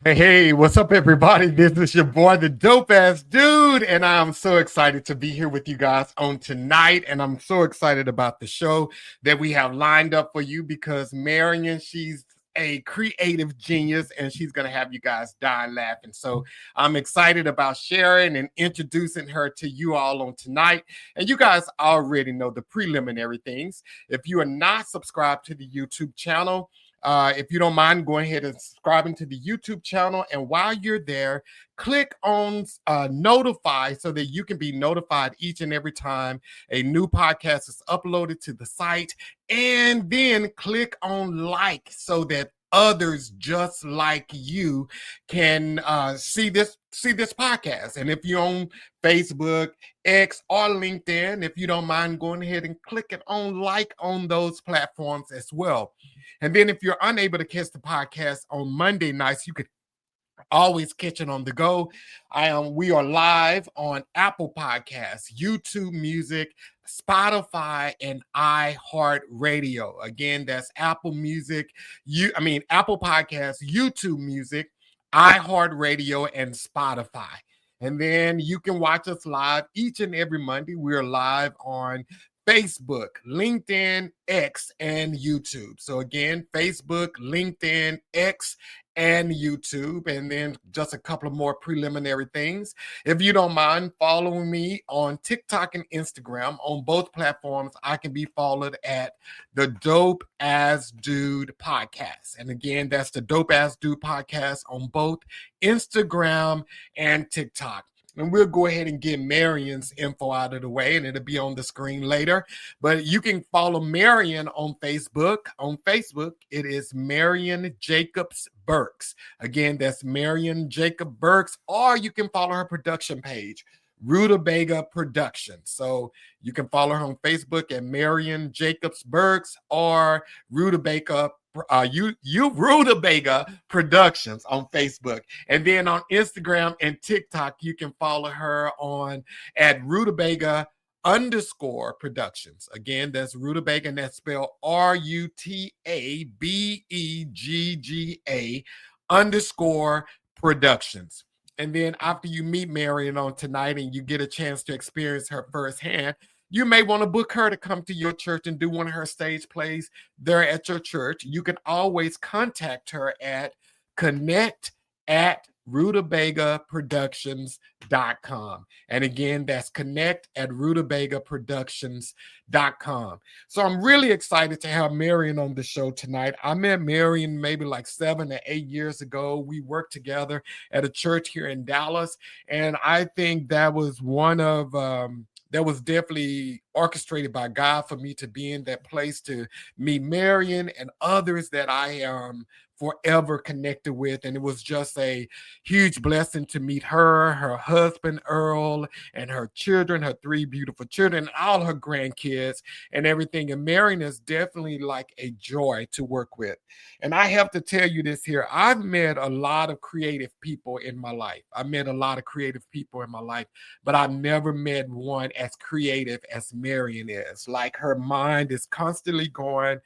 Hey, what's up, everybody? This is your boy, the dope ass dude, and I'm so excited to be here with you guys on tonight. And I'm so excited about the show that we have lined up for you because Marion, she's a creative genius and she's going to have you guys dying laughing. So I'm excited about sharing and introducing her to you all on tonight. And you guys already know the preliminary things. If you are not subscribed to the YouTube channel, if you don't mind, go ahead and subscribing to the YouTube channel. And while you're there, click on notify so that you can be notified each and every time a new podcast is uploaded to the site. And then click on like so that others just like you can see this podcast. And if you're on Facebook, X, or LinkedIn, if you don't mind going ahead and click it on like on those platforms as well. And then if you're unable to catch the podcast on Monday nights, you could always catch it on the go. We are live on Apple Podcasts, YouTube Music, Spotify, and iHeartRadio. Again, that's Apple Music, Apple Podcasts, YouTube Music, iHeartRadio, and Spotify. And then you can watch us live each and every Monday. We're live on Facebook, LinkedIn, X, and YouTube. So again, Facebook, LinkedIn, X, and YouTube, and then just a couple of more preliminary things. If you don't mind following me on TikTok and Instagram, on both platforms, I can be followed at the Dope Ass Dude Podcast. And again, that's the Dope Ass Dude Podcast on both Instagram and TikTok. And we'll go ahead and get Marion's info out of the way, and it'll be on the screen later. But you can follow Marion on Facebook. On Facebook, it is Marion Jacobs Burks. Again, that's Marion Jacob Burks, or you can follow her production page, Rutabaga Productions. So you can follow her on Facebook at Marion Jacobs Burks or Rutabaga Rutabaga Productions on Facebook. And then on Instagram and TikTok, you can follow her on at Rutabaga _productions. Again, that's Rutabaga, and that's spelled RUTABEGGA _productions. And then after you meet Marion on tonight and you get a chance to experience her firsthand, you may want to book her to come to your church and do one of her stage plays there at your church. You can always contact her at connect@rutabagaproductions.com. And again, that's connect@rutabagaproductions.com. So I'm really excited to have Marion on the show tonight. I met Marion maybe like 7 to 8 years ago. We worked together at a church here in Dallas. And I think that was that was definitely orchestrated by God for me to be in that place to meet Marion and others that I am forever connected with. And it was just a huge blessing to meet her, her husband, Earl, and her children, her 3 beautiful children, and all her grandkids and everything. And Marion is definitely like a joy to work with. And I have to tell you this here. I've met a lot of creative people in my life. I met a lot of creative people in my life, but I've never met one as creative as Marion is. Like, her mind is constantly going.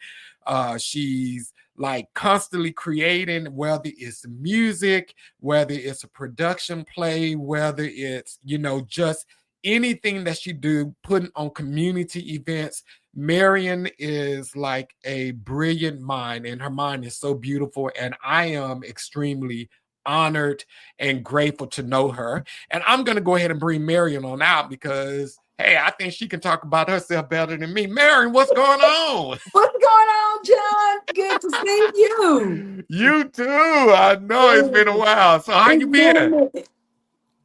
She's like constantly creating, whether it's music, whether it's a production play, whether it's, just anything that she do, putting on community events. Marion is like a brilliant mind, and her mind is so beautiful. And I am extremely honored and grateful to know her. And I'm going to go ahead and bring Marion on out because, hey, I think she can talk about herself better than me. Marion, what's going on? What's going on, John? Good to see you. You too. I know it's been a while. So how you been?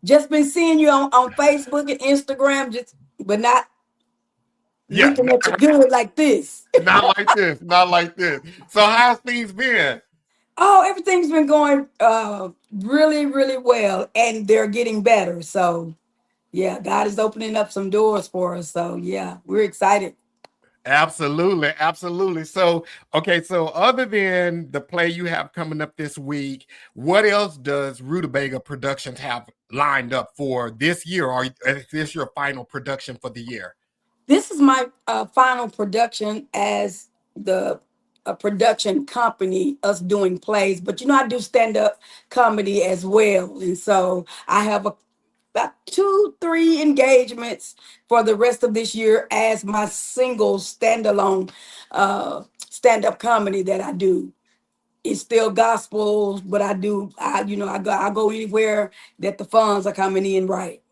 Just been seeing you on Facebook and Instagram, but not looking at you good like this. Not like this. Not like this. So how's things been? Oh, everything's been going really, really well, and they're getting better. So, yeah, God is opening up some doors for us. So, yeah, we're excited. Absolutely, absolutely. So, okay, so other than the play you have coming up this week, what else does Rutabaga Productions have lined up for this year, or is this your final production for the year? This is my final production as the a production company, us doing plays, but I do stand up comedy as well. And so I have about 2, 3 engagements for the rest of this year as my single standalone stand up comedy that I do. It's still gospel, but I go anywhere that the funds are coming in right.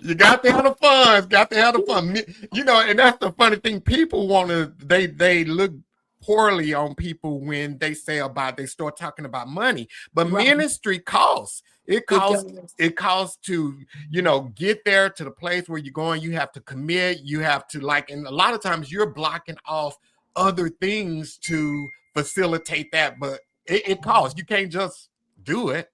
You got to have the fun. Got to have the fun. And that's the funny thing. People want to. They look poorly on people when they say about they start talking about money. But Right. ministry costs. It It costs. does. It costs to get there to the place where you're going. You have to commit. You have to and a lot of times you're blocking off other things to facilitate that. But it costs. You can't just do it.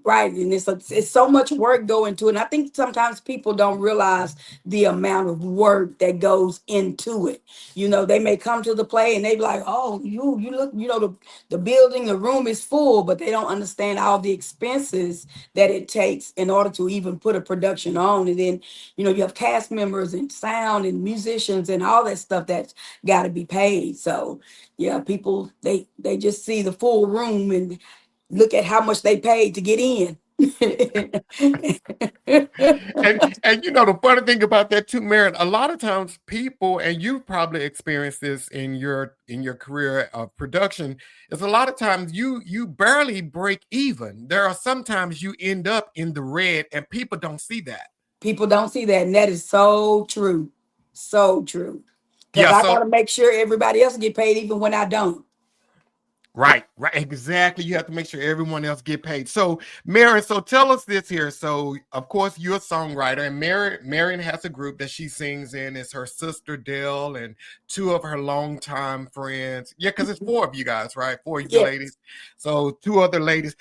Right, and it's so much work going to it. And I think sometimes people don't realize the amount of work that goes into it. They may come to the play and they be like, "Oh, you look, the building, the room is full," but they don't understand all the expenses that it takes in order to even put a production on. And then you have cast members and sound and musicians and all that stuff that's got to be paid. So yeah, people they just see the full room and look at how much they paid to get in. And the funny thing about that too, Marion, a lot of times people, and you've probably experienced this in your career of production, is a lot of times you barely break even. There are sometimes you end up in the red and people don't see that. People don't see that, and that is so true. So true. Because Yeah, I so gotta make sure everybody else get paid even when I don't. right, exactly. You have to make sure everyone else get paid. So, Marion, so tell us this here. So, of course, you're a songwriter, and Marion has a group that she sings in. It's her sister Dell and two of her longtime friends. Yeah, because it's four of you guys, right? Four of you Yes. ladies. So, two other ladies.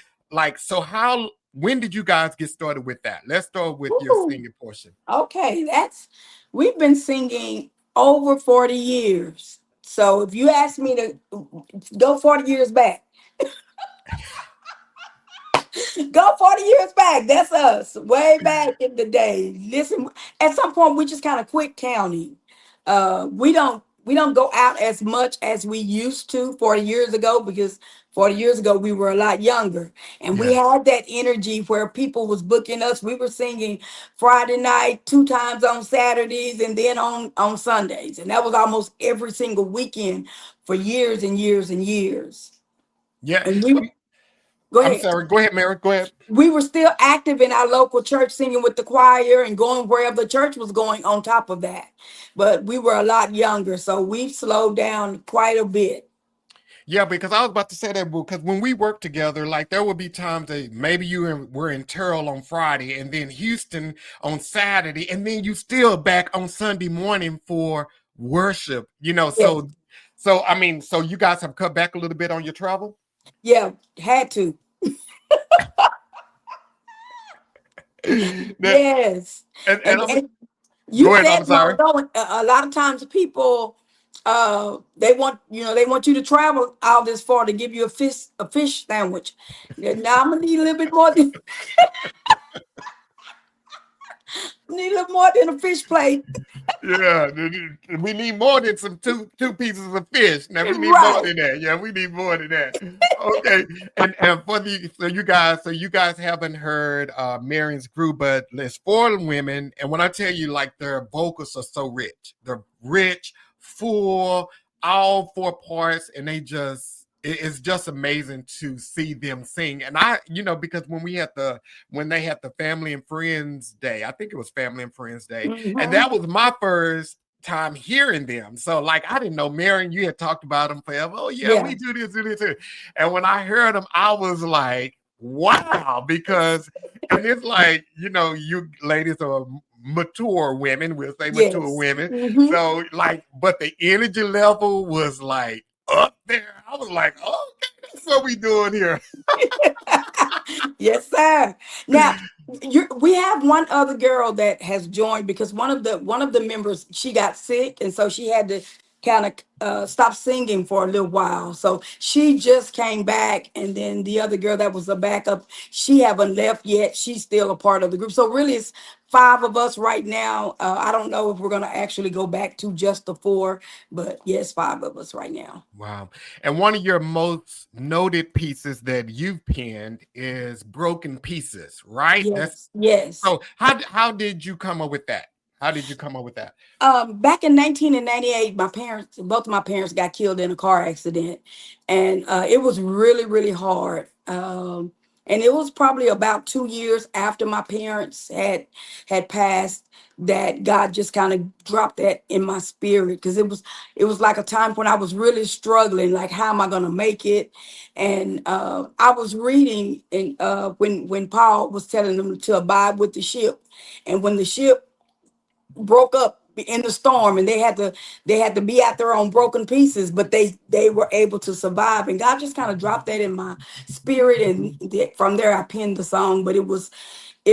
So when did you guys get started with that? Let's start with your Ooh, singing portion. okay, we've been singing over 40 years. So if you ask me to go 40 years back, go 40 years back. That's us, way back in the day. Listen, at some point we just kind of quit counting. We don't go out as much as we used to 40 years ago because 40 years ago we were a lot younger and we Yeah. had that energy where people was booking us. We were singing Friday night, 2 times on Saturdays, and then on Sundays. And that was almost every single weekend for years and years and years. Yeah. And we go I'm ahead. sorry. Go ahead, Marion. Go ahead. We were still active in our local church singing with the choir and going wherever the church was going on top of that, but we were a lot younger, so we've slowed down quite a bit. Yeah, because I was about to say that because when we work together, like there would be times that maybe were in Terrell on Friday and then Houston on Saturday, and then you still back on Sunday morning for worship. Yeah, So I mean, so you guys have cut back a little bit on your travel. yeah, had to. That, Yes. and And you go ahead. said I'm no, sorry. no, a lot of times people they want you to travel all this far to give you a fish sandwich. Now I'm gonna need a little bit more than need a little more than a fish plate. Yeah, we need more than some two pieces of fish. Now we need more Right. than that. Yeah, we need more than that. Okay, and so you guys haven't heard Marion's group, but there's four women, and when I tell you, like their vocals are so rich, they're rich, full, all four parts, and it's just amazing to see them sing. And because when they had the Family and Friends Day, I think it was Family and Friends Day, and Mhm. that was my first time hearing them. So like I didn't know, Marion, you had talked about them forever. Oh yeah, Yeah. we do this too. And when I heard them, I was like, wow, because and it's like, you ladies are mature women, we'll say mature Yes. women. Hmm. So like, but the energy level was like up there. I was like, oh, okay, that's what we doing here. Yes, sir. Now, we have one other girl that has joined because one of the members she got sick, and so she had to kind of stopped singing for a little while. So she just came back, and then the other girl that was a backup, she haven't left yet. She's still a part of the group. So really, it's five of us right now. I don't know if we're gonna actually go back to just the four, but yes, five of us right now. Wow. And one of your most noted pieces that you've penned is Broken Pieces, right? That's Yes, yes. so how did you come up with that? How did you come up with that? Back in 1998, both of my parents got killed in a car accident, and it was really, really hard. And it was probably about 2 years after my parents had passed that God just kind of dropped that in my spirit, because it was like a time when I was really struggling, like how am I going to make it? And I was reading, and when Paul was telling them to abide with the ship, and when the ship broke up in the storm, and they had to be out there on broken pieces, but they were able to survive, and God just kind of dropped that in my spirit, and from there I penned the song. But it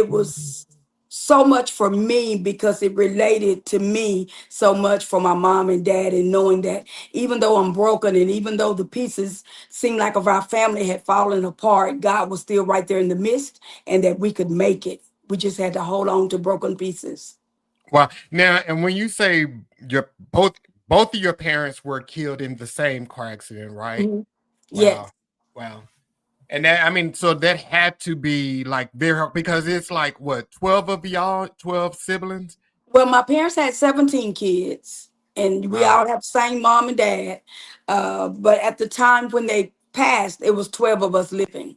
was so much for me, because it related to me so much, for my mom and dad, and knowing that even though I'm broken, and even though the pieces seemed like of our family had fallen apart, God was still right there in the midst, and that we could make it. We just had to hold on to broken pieces. Well, now, and when you say your both of your parents were killed in the same car accident, right? Mhm. Wow. Yes. Wow. And that, I mean, so that had to be like very, because it's like what, 12 of y'all, 12 siblings? Well, my parents had 17 kids, and we Wow. all have the same mom and dad. But at the time when they passed, it was 12 of us living.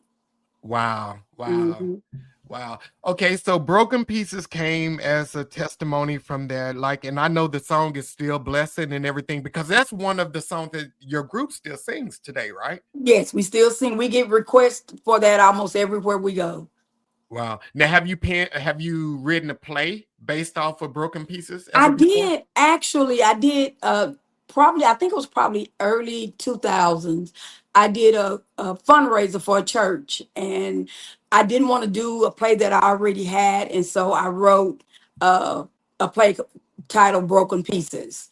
Wow. Wow. Mhm. Wow. Okay, so Broken Pieces came as a testimony from that. Like, and I know the song is still blessing and everything, because that's one of the songs that your group still sings today, right? Yes, we still sing. We get requests for that almost everywhere we go. Wow. Now, have you written a play based off of Broken Pieces I ever before? did actually. I did probably. I think it was probably early 2000s. I did a fundraiser for a church, and I didn't want to do a play that I already had, and so I wrote uh, a play titled "Broken Pieces."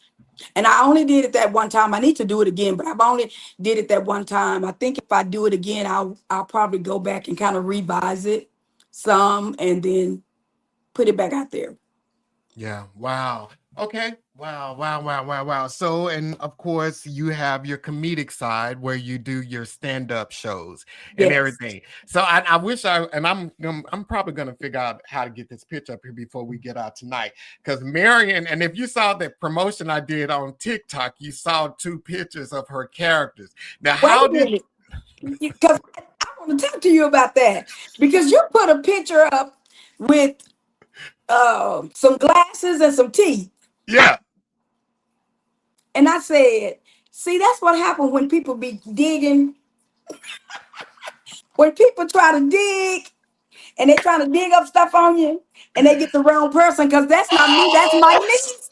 And I only did it that one time. I need to do it again, but I've only did it that one time. I think if I do it again, I'll probably go back and kind of revise it some, and then put it back out there. Yeah. Wow. Okay. Wow. Wow. Wow. Wow. Wow. So, and of course, you have your comedic side where you do your stand-up shows and Yes. everything. So, I wish and I'm probably gonna figure out how to get this picture up here before we get out tonight. Because Marion, and if you saw the promotion I did on TikTok, you saw two pictures of her characters. Now, Wait how a did? minute, because I want to talk to you about that, because you put a picture up with some glasses and some teeth, Yeah. and I said, "See, that's what happened when people be digging. When people try to dig, and they trying to dig up stuff on you, and they get the wrong person, because that's not me. That's my Oh! niece.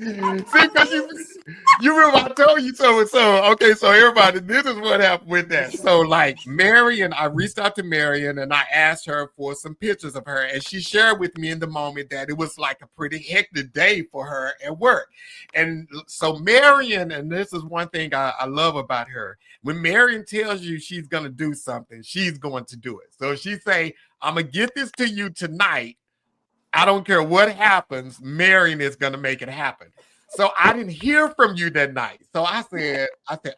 See, My because niece." you remember I told you so. So okay, so everybody, this is what happened with that. So like Marion, I reached out to Marion and I asked her for some pictures of her, and she shared with me in the moment that it was like a pretty hectic day for her at work. And so Marion, and this is one thing I love about her. When Marion tells you she's gonna do something, she's going to do it. So she say, "I'm gonna get this to you tonight. I don't care what happens, Marion is gonna make it happen." So I didn't hear from you that night. So I said,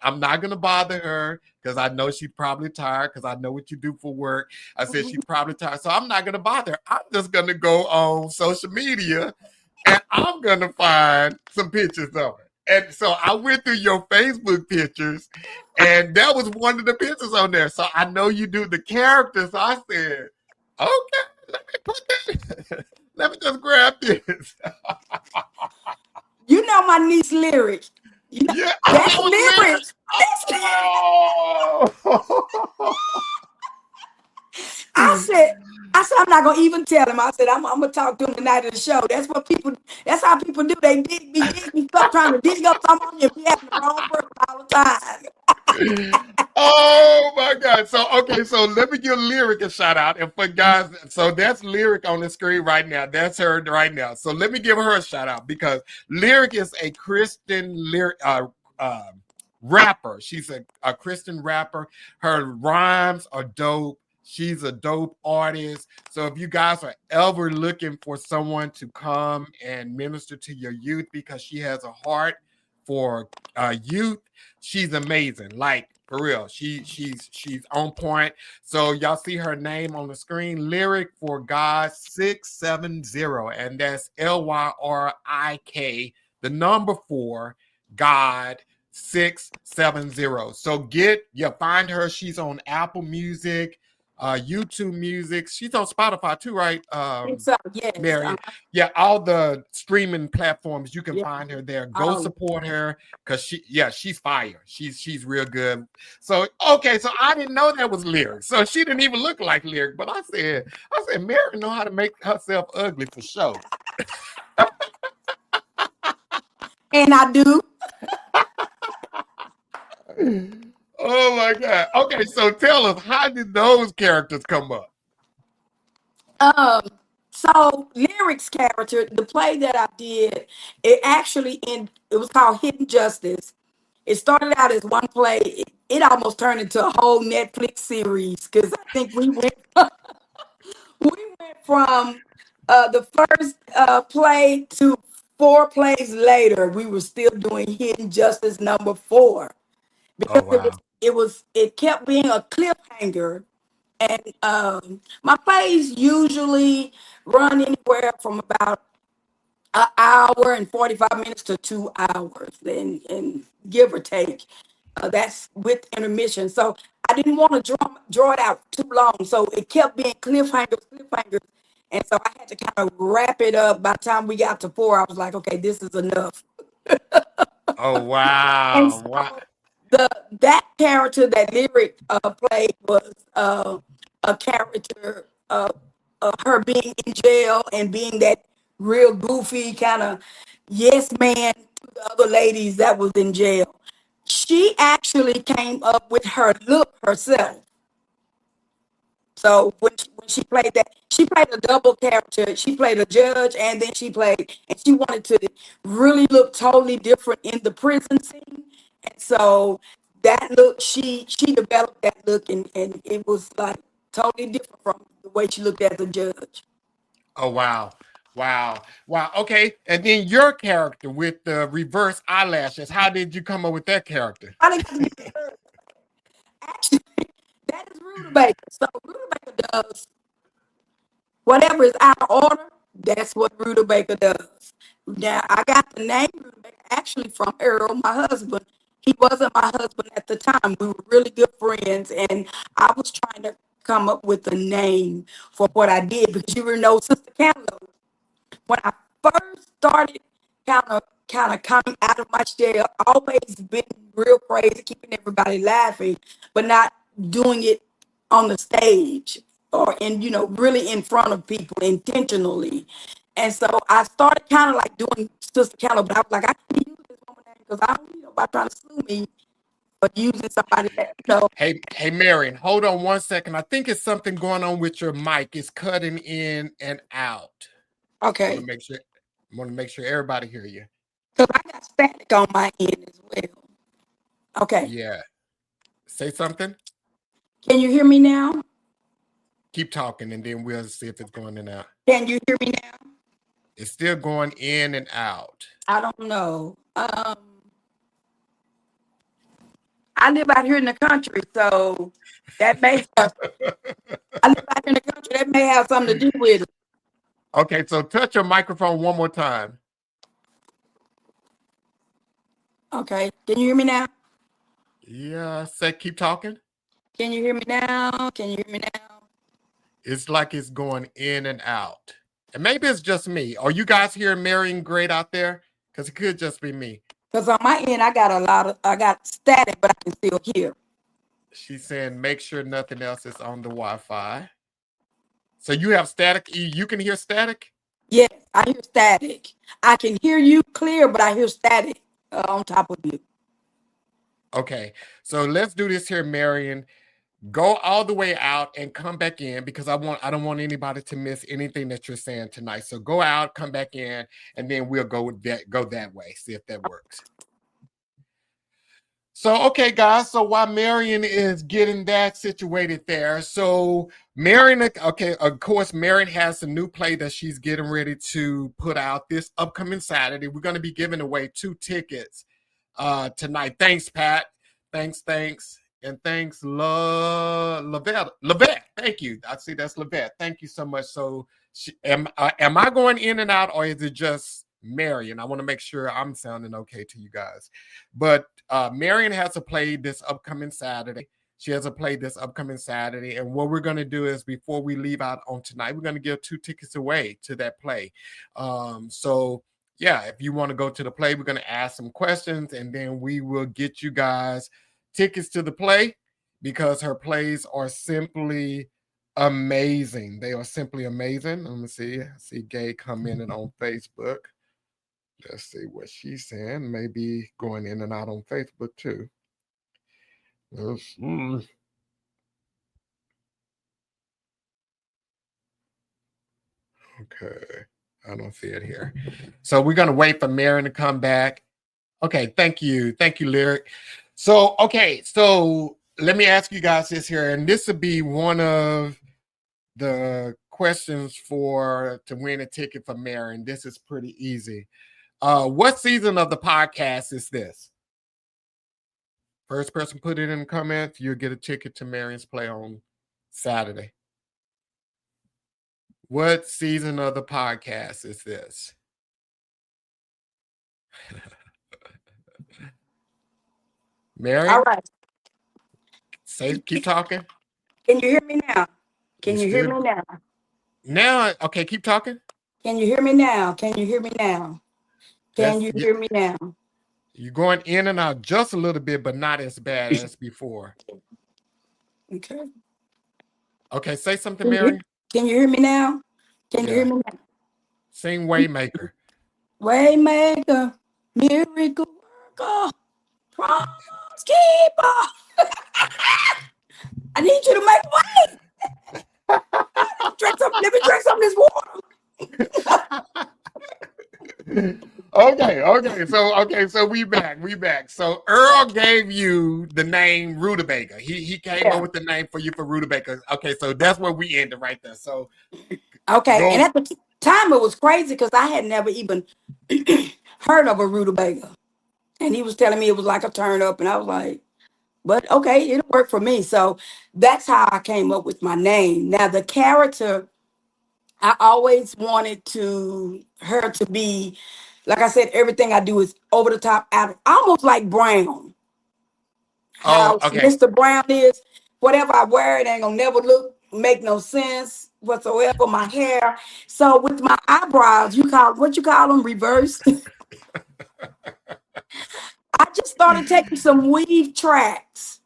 I'm not gonna bother her because I know she's probably tired because I know what you do for work. I said she's probably tired. So I'm not gonna bother her. I'm just gonna go on social media and I'm gonna find some pictures of her. And so I went through your Facebook pictures, and that was one of the pictures on there. So I know you do the characters. So I said, okay, let me put that. Let me just grab this. You know my niece lyric. You know Yeah. Oh, that's that was lyric. lyric. That's Oh. I said, I'm not gonna even tell him. I said, I'm gonna talk to him the night of the show. That's what people. That's how people do. They dig me stuff, trying to dig up something on you. Be having the wrong person all the time. Oh my God. So okay, so let me give Lyric a shout out. And for guys, so that's Lyric on the screen right now. That's her right now. So let me give her a shout out because Lyric is a Christian uh, rapper. She's a Christian rapper. Her rhymes are dope. She's a dope artist. So if you guys are ever looking for someone to come and minister to your youth because she has a heart for youth, she's amazing. Like for real, she's on point. So y'all see her name on the screen, Lyric for God 670, and that's LYRIK, the number 4, God 670. So find her. She's on Apple Music, YouTube Music. She's on Spotify too, right? So yes, Marion. Yeah, all the streaming platforms you can yeah. find her there. Go Oh, support her because she's fire. She's real good. So okay, so I didn't know that was Lyric. So she didn't even look like Lyric, but I said Marion know how to make herself ugly for sure. and I do. Oh my God. Okay, so tell us, how did those characters come up? Um, so Lyric's character, the play that I did, it was called Hidden Justice. It started out as one play. It almost turned into a whole Netflix series because I think we went from the first play to 4 plays later. We were still doing Hidden Justice number 4 Oh because wow. it kept being a cliffhanger. And my plays usually run anywhere from about an hour and 45 minutes to 2 hours, and give or take. That's with intermission. So I didn't want to draw it out too long. So it kept being cliffhangers. And so I had to kind of wrap it up. By the time we got to 4, I was like, okay, this is enough. Oh And wow. Wow. so that character that Lyric played was a character of her being in jail and being that real goofy kind of yes man to the other ladies that was in jail. She actually came up with her look herself. So when she played that, she played a double character. She played a judge, and then and she wanted to really look totally different in the prison scene. And so that look, she developed that look, and it was like totally different from the way she looked as a judge. Oh wow. Wow. Wow. Okay. And then your character with the reverse eyelashes, how did you come up with that character? I think actually that is Rutabaga. So Rutabaga does whatever is out of order, that's what Rutabaga does. Now, I got the name Rutabaga actually from Earl, my husband. He wasn't my husband at the time. We were really good friends, and I was trying to come up with a name for what I did because you know Sister Cantaloupe. When I first started kind of coming out of my shell, always been real crazy, keeping everybody laughing, but not doing it on the stage or really in front of people intentionally. And so I started kind of like doing Sister Keller, but I was like, I can't use this woman name because I don't need nobody trying to sue me for using somebody that. Hey, Marion, hold on one second. I think it's something going on with your mic. It's cutting in and out. I want Okay, to make sure. I want to make sure everybody hear you. because I got static on my end as well. Okay, Yeah. Say something. can you hear me now? Keep talking, and then we'll see if it's going in and out. Can you hear me now? It's still going in and out. I don't know. I live out here in the country, so that may have, I live out here in the country. That may have something to do with it. Okay, so touch your microphone one more time. Okay, can you hear me now? Yeah, say keep talking. Can you hear me now? Can you hear me now? It's like it's going in and out. And maybe it's just me. Are you guys hearing Marion great out there? Because it could just be me. Because on my end, I got static, but I can still hear. She's saying make sure nothing else is on the Wi-Fi. So you have static. You can hear static? Yes, I hear static. I can hear you clear, but I hear static on top of you. Okay, so let's do this here, Marion. Go all the way out and come back in because I don't want anybody to miss anything that you're saying tonight. So go out, come back in, and then we'll go that way. See if that works. So, okay, guys. So while Marion is getting that situated there, so Marion, okay, of course, Marion has a new play that she's getting ready to put out this upcoming Saturday. We're going to be giving away 2 tickets tonight. Thanks, Pat. Thanks. And thanks, Lavette. Thank you. I see that's Lavette. Thank you so much. So, am I going in and out, or is it just Marion? I want to make sure I'm sounding okay to you guys. But Marion has a play this upcoming Saturday. She has a play this upcoming Saturday. And what we're going to do is before we leave out on tonight, we're going to give 2 tickets away to that play. So, yeah, if you want to go to the play, we're going to ask some questions and then we will get you guys tickets to the play because her plays are simply amazing. They are simply amazing. Let me see. I see Gay commenting on Facebook. Let's see what she's saying. Maybe going in and out on Facebook too. Okay. I don't see it here. So we're going to wait for Marion to come back. Okay. Thank you. Thank you, Lyric. So, okay. So let me ask you guys this here. And this would be one of the questions to win a ticket for Marion. This is pretty easy. What season of the podcast is this? First person put it in the comments, you'll get a ticket to Marion's play on Saturday. What season of the podcast is this? Marion? All right. Keep talking. Can you hear me now? Can you hear me now? Now, okay, keep talking. Can you hear me now? Can you hear me now? Can you hear me now? You're going in and out just a little bit, but not as bad as before. Okay. Okay, say something, Marion. Can you hear me now? Can you hear me now? Sing Waymaker. Waymaker, miracle worker, promise keeper. I need you to make way. Let me drink some of this water. Okay. So we back. So Earl gave you the name Rutabaga. He came up with the name for you for Rutabaga. Okay, so that's where we ended right there. So okay, and at the time it was crazy because I had never even heard of a rutabaga, and he was telling me it was like a turnip, and I was like, but okay, it'll work for me. So that's how I came up with my name. Now the character, I always wanted her to be, like I said, everything I do is over the top, almost like Brown. How Mr. Brown is, whatever I wear, it ain't gonna never make no sense whatsoever. My hair. So with my eyebrows, what you call them, reversed. I just started taking some weave tracks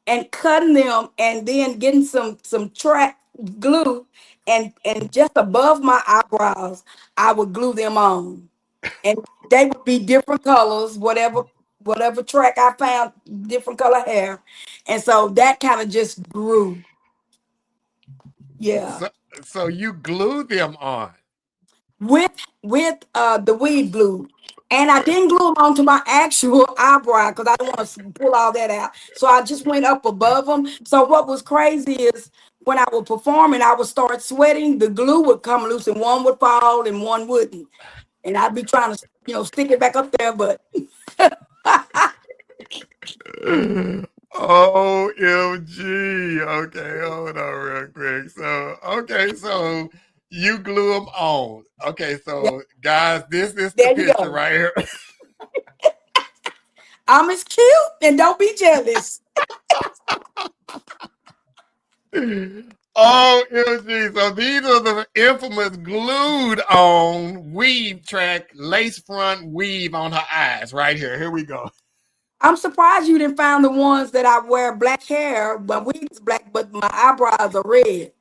and cutting them and then getting some track glue and just above my eyebrows, I would glue them on. And they would be different colors, whatever track I found, different color hair. And so that kind of just grew. Yeah. So you glued them on With the weave glue. And I didn't glue them onto my actual eyebrow because I didn't want to pull all that out. So I just went up above them. So what was crazy is when I would perform and I would start sweating, the glue would come loose and one would fall and one wouldn't. And I'd be trying to, stick it back up there, but OMG. Okay, hold on real quick. So you glue them on. Okay, so guys, this is the picture right here. I'm as cute and don't be jealous. OMG. So these are the infamous glued on weave track, lace front weave on her eyes right here. Here we go. I'm surprised you didn't find the ones that I wear black hair. My wig is black, but my eyebrows are red.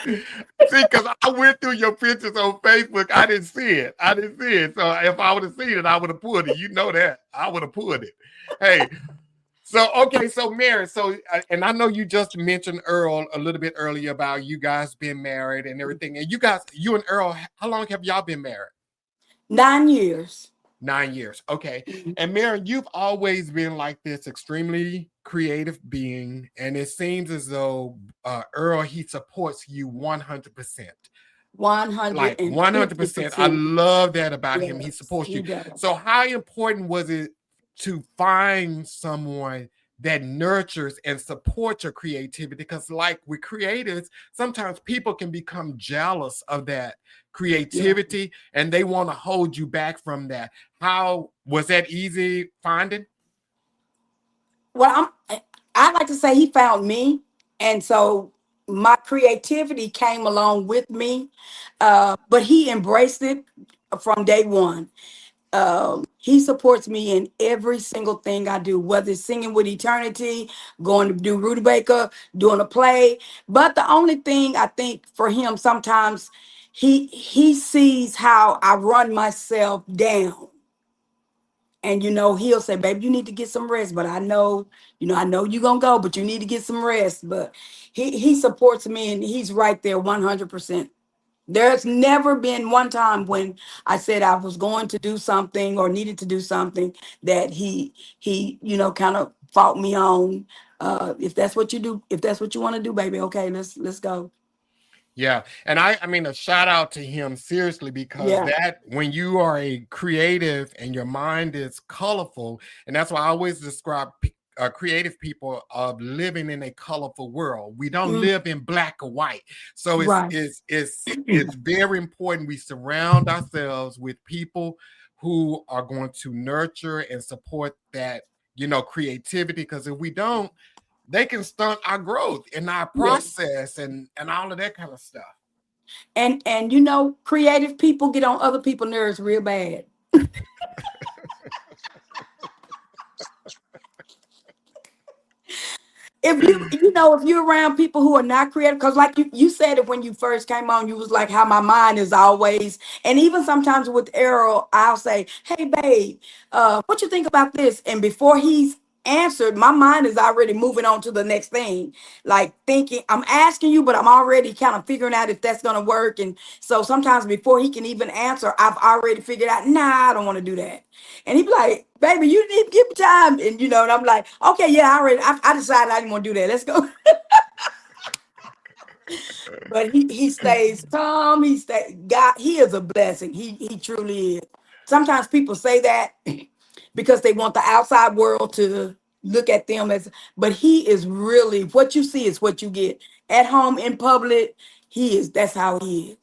See, because I went through your pictures on Facebook. I didn't see it. I didn't see it. So if I would have seen it, I would have pulled it. You know that. I would have pulled it. Hey, so okay, so Mary, so and I know you just mentioned Earl a little bit earlier about you guys being married and everything. And you guys, you and Earl, how long have y'all been married? 9 years. 9 years. Okay. Mhm. And Mary, you've always been like this extremely creative being. And it seems as though Earl, he supports you 100%. Like 100%. I 150%. love that about him. He Yes, supports he you. does. So, how important was it to find someone that nurtures and supports your creativity? Because, like with creators, sometimes people can become jealous of that Yeah. creativity and they want to hold you back from that. How was that easy finding? Well, I like to say he found me, and so my creativity came along with me. But he embraced it from day one. He supports me in every single thing I do, whether it's singing with Eternity, going to do Rudy Baker, doing a play. But the only thing I think for him sometimes he sees how I run myself down. And he'll say, "Baby, you need to get some rest." But I know you're gonna go, but you need to get some rest. But he supports me and he's right there 100%. There's never been one time when I said I was going to do something or needed to do something that he kind of fought me on. If that's what you do, if that's what you want to do, baby, okay, let's go. Yeah. And I mean, a shout out to him seriously, because Yeah. that when you are a creative and your mind is colorful, and that's why I always describe creative people of living in a colorful world. We don't Mm, live in black or white. So right. it's very important we surround ourselves with people who are going to nurture and support that, creativity. Because if we don't, they can stunt our growth and our Yeah. process and all of that kind of stuff. And creative people get on other people's nerves real bad. If you're around people who are not creative, because like you said it when you first came on, you was like how my mind is always, and even sometimes with Errol, I'll say, "Hey babe, what you think about this?" And before he's answered, my mind is already moving on to the next thing, like thinking I'm asking you, but I'm already kind of figuring out if that's gonna work. And so sometimes before he can even answer, I've already figured out, nah, I don't want to do that. And he'd be like, "Baby, you need to give me time." And I'm like, "Okay, yeah, I decided I didn't want to do that. Let's go." But he stays calm. God, he is a blessing. He truly is. Sometimes people say that because they want the outside world to look at them as, but he is really, what you see is what you get. At home, in public, that's how he is.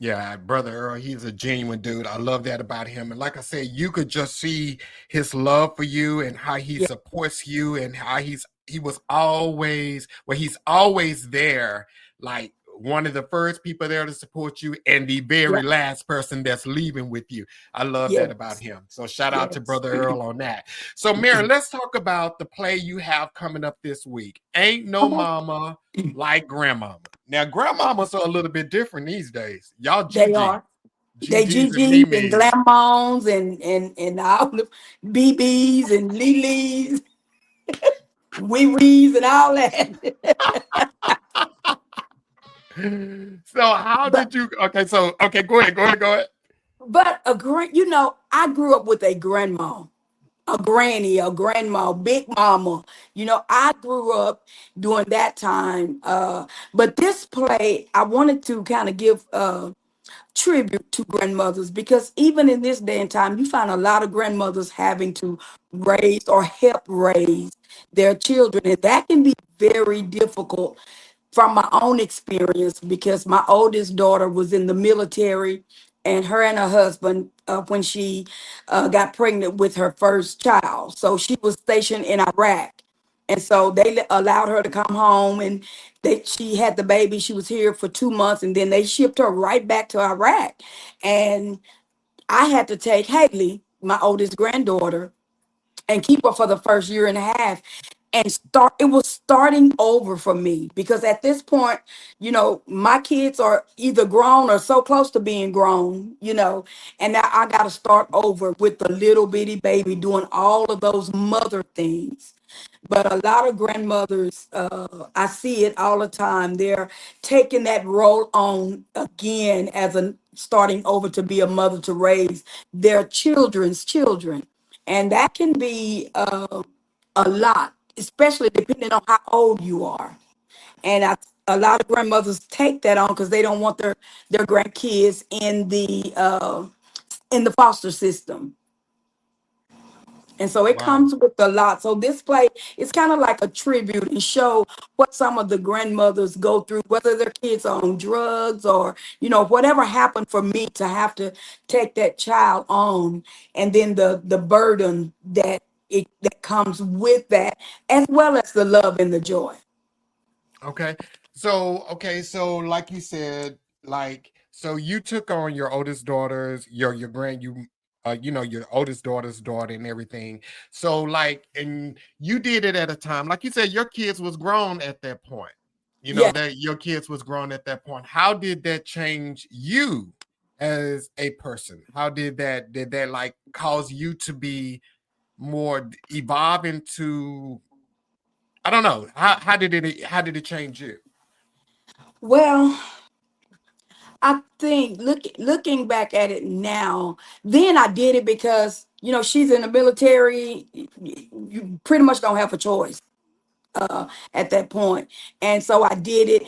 Yeah, brother Earl, he's a genuine dude. I love that about him. And like I said, you could just see his love for you and how he Yeah, supports you and how he's always there, like one of the first people there to support you and the yeah, very last person that's leaving with you. I love that about yes, him. So shout out to yes. brother Earl on that. So Mary, let's talk about the play you have coming up this week. Ain't No Okay. Mama Like Grandmama. Now, grandmamas are a little bit different these days. Y'all They GG, are. They GGs and GGs and Mimis. Glamones and all the BBs and Lilies, Wee Wees and all that. So how but did you okay, so okay, go ahead. but I grew up with a grandma, a granny, a grandma, big mama. I grew up during that time. But this play, I wanted to kind of give tribute to grandmothers, because even in this day and time, you find a lot of grandmothers having to raise or help raise their children, and that can be very difficult from my own experience, because my oldest daughter was in the military, and her husband, when she got pregnant with her first child, so she was stationed in Iraq. And so they allowed her to come home, and she had the baby. She was here for 2 months, and then they shipped her right back to Iraq. And I had to take Haley, my oldest granddaughter, and keep her for the first year and a half. and it was starting over for me, because at this point, my kids are either grown or so close to being grown, and now I got to start over with the little bitty baby doing all of those mother things. But a lot of grandmothers, I see it all the time, they're taking that role on again as a starting over to be a mother to raise their children's children. And that can be a lot, especially depending on how old you are. And a lot of grandmothers take that on because they don't want their grandkids in the foster system. And so it Wow. comes with a lot. So this play is kind of like a tribute and show what some of the grandmothers go through, whether their kids are on drugs or, whatever happened for me to have to take that child on, and then the burden that comes with that, as well as the love and the joy. Okay. So like you said, like so you took on your oldest daughter's your grand you your oldest daughter's daughter and everything. So like and you did it at a time, like you said, your kids was grown at that point. You know Yeah. that your kids was grown at that point. How did that change you as a person? How did that like cause you to be more evolve into I don't know. How did it change you? Well, I think looking back at it now, then I did it because she's in the military. You pretty much don't have a choice at that point, and so I did it.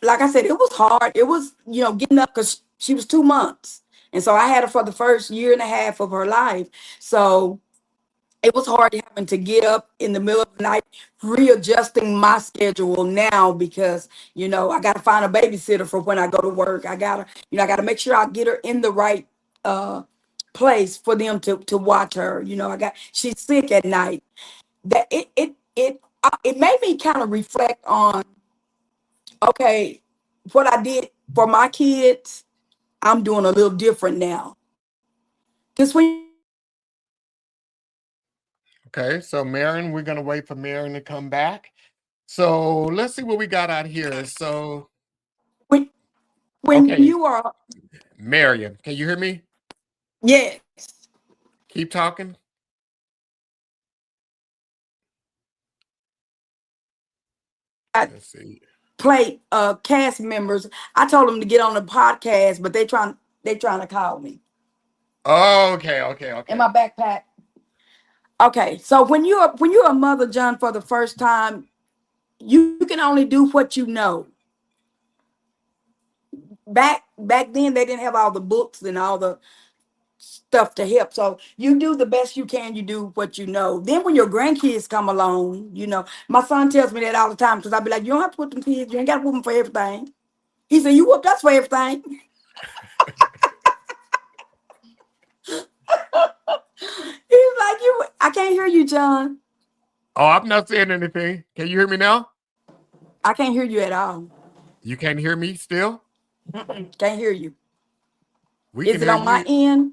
Like I said, it was hard. It was getting up because she was 2 months, and so I had her for the first year and a half of her life. So it was hard having to get up in the middle of the night, readjusting my schedule now, because I got to find a babysitter for when I go to work. I gotta make sure I get her in the right uh place for them to watch her. She's sick at night. That it made me kind of reflect on, okay, what I did for my kids, I'm doing a little different now. Because Okay, so Marion, we're gonna wait for Marion to come back. So let's see what we got out here. So when when okay, you are, Marion, can you hear me? yes, Keep talking. Let's see. play cast members. I told them to get on the podcast, but they trying to call me Oh, okay, okay, in okay. my backpack. Okay, so when you're a mother, John, for the first time, you can only do what you know. Back then, they didn't have all the books and all the stuff to help. So you do the best you can. You do what you know. Then when your grandkids come along, my son tells me that all the time, because I'll be like, you don't have to put them kids. You ain't got to put them for everything. He said, you whooped us for everything. He's like, I can't hear you, John. Oh, I'm not saying anything. Can you hear me now? I can't hear you at all. You can't hear me still? Can't hear you. We Is can it hear on my you. end?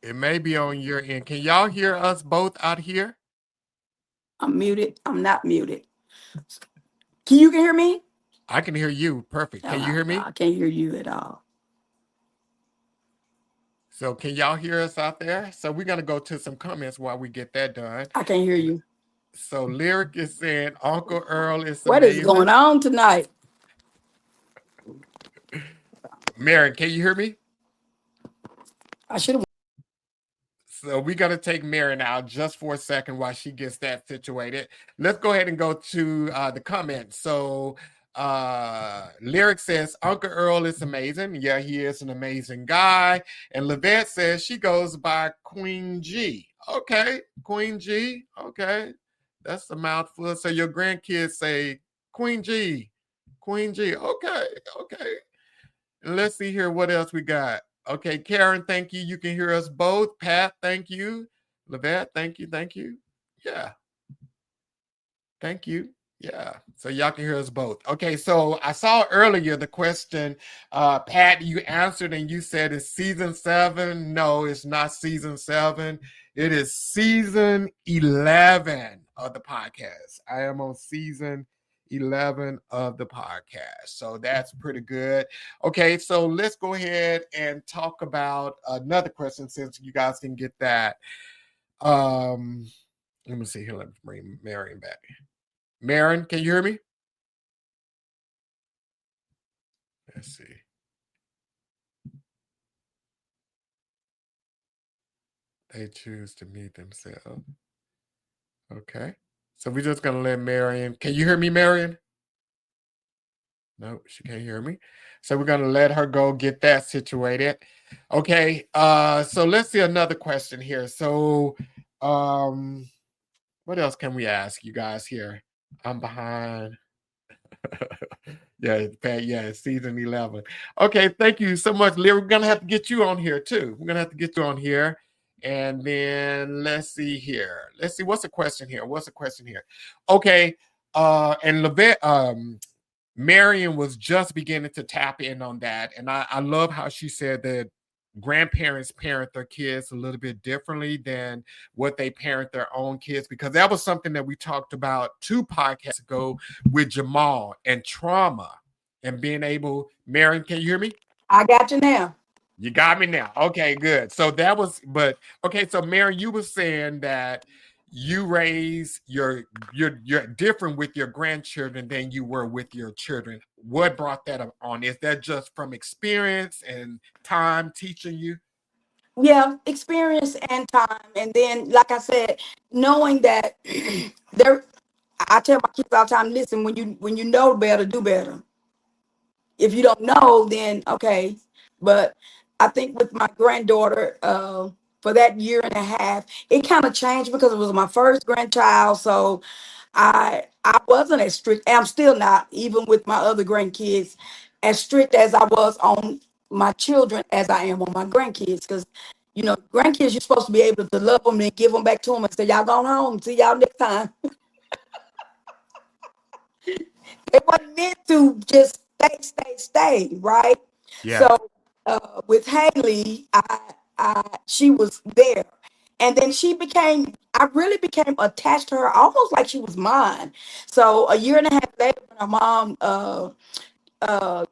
It may be on your end. Can y'all hear us both out here? I'm muted. I'm not muted. You can hear me? I can hear you. Perfect. Can you hear No, me? I can't hear you at all. So can y'all hear us out there? So we're gonna go to some comments while we get that done. I can't hear you. So Lyric is saying Uncle Earl is What is going amazing. on tonight? Marion, can you hear me? I should have. So we're gonna take Marion out just for a second while she gets that situated. Let's go ahead and go to the comments. So Lyric says Uncle Earl is amazing. Yeah, he is an amazing guy. And Levette says she goes by Queen G. Okay, Queen G. Okay, that's a mouthful. So your grandkids say Queen G, Queen G. Okay, okay. And let's see here what else we got. Okay, Karen, thank you. You can hear us both. Pat, thank you. Levette, thank you. Thank you. Yeah, thank you. Yeah, so y'all can hear us both. Okay, so I saw earlier the question, Pat, you answered and you said it's season 7. No, it's not season 7. It is season 11 of the podcast. I am on season 11 of the podcast. So that's pretty good. Okay, so let's go ahead and talk about another question since you guys can get that. Um, Let me see here. Let me bring Marion back. Marion, can you hear me? Let's see. They choose to meet themselves. Okay. So we're just gonna let Marion. Can you hear me, Marion? No, she can't hear me. So we're gonna let her go get that situated. Okay. So let's see another question here. So um what else can we ask you guys here? I'm behind. Yeah, Pat, yeah, season 11. Okay, thank you so much, Leah. We're gonna have to get you on here too. We're gonna have to get you on here. And then let's see here. Let's see what's the question here. What's the question here? Okay. And Levette, Marion was just beginning to tap in on that. And I love how she said that grandparents parent their kids a little bit differently than what they parent their own kids, because that was something that we talked about 2 podcasts ago with Jamal and trauma and being able. Marion, can you hear me? I got you now. You got me now. Okay, good. So that was, but okay. So Mary, you were saying that you raise you're different with your grandchildren than you were with your children. What brought that on? Is that just from experience and time teaching you? Yeah, experience and time. And then, like I said, knowing that there, I tell my kids all the time, listen, when you know better, do better. If you don't know, then okay. But I think with my granddaughter, for that year and a half, it kind of changed because it was my first grandchild. So I wasn't as strict. I'm still not, even with my other grandkids, as strict as I was on my children as I am on my grandkids. Because grandkids, you're supposed to be able to love them and give them back to them and say, y'all going home. See y'all next time. It wasn't meant to just stay, right? Yeah, So with Haley, she was there. And then I really became attached to her, almost like she was mine. So a year and a half later, when her mom,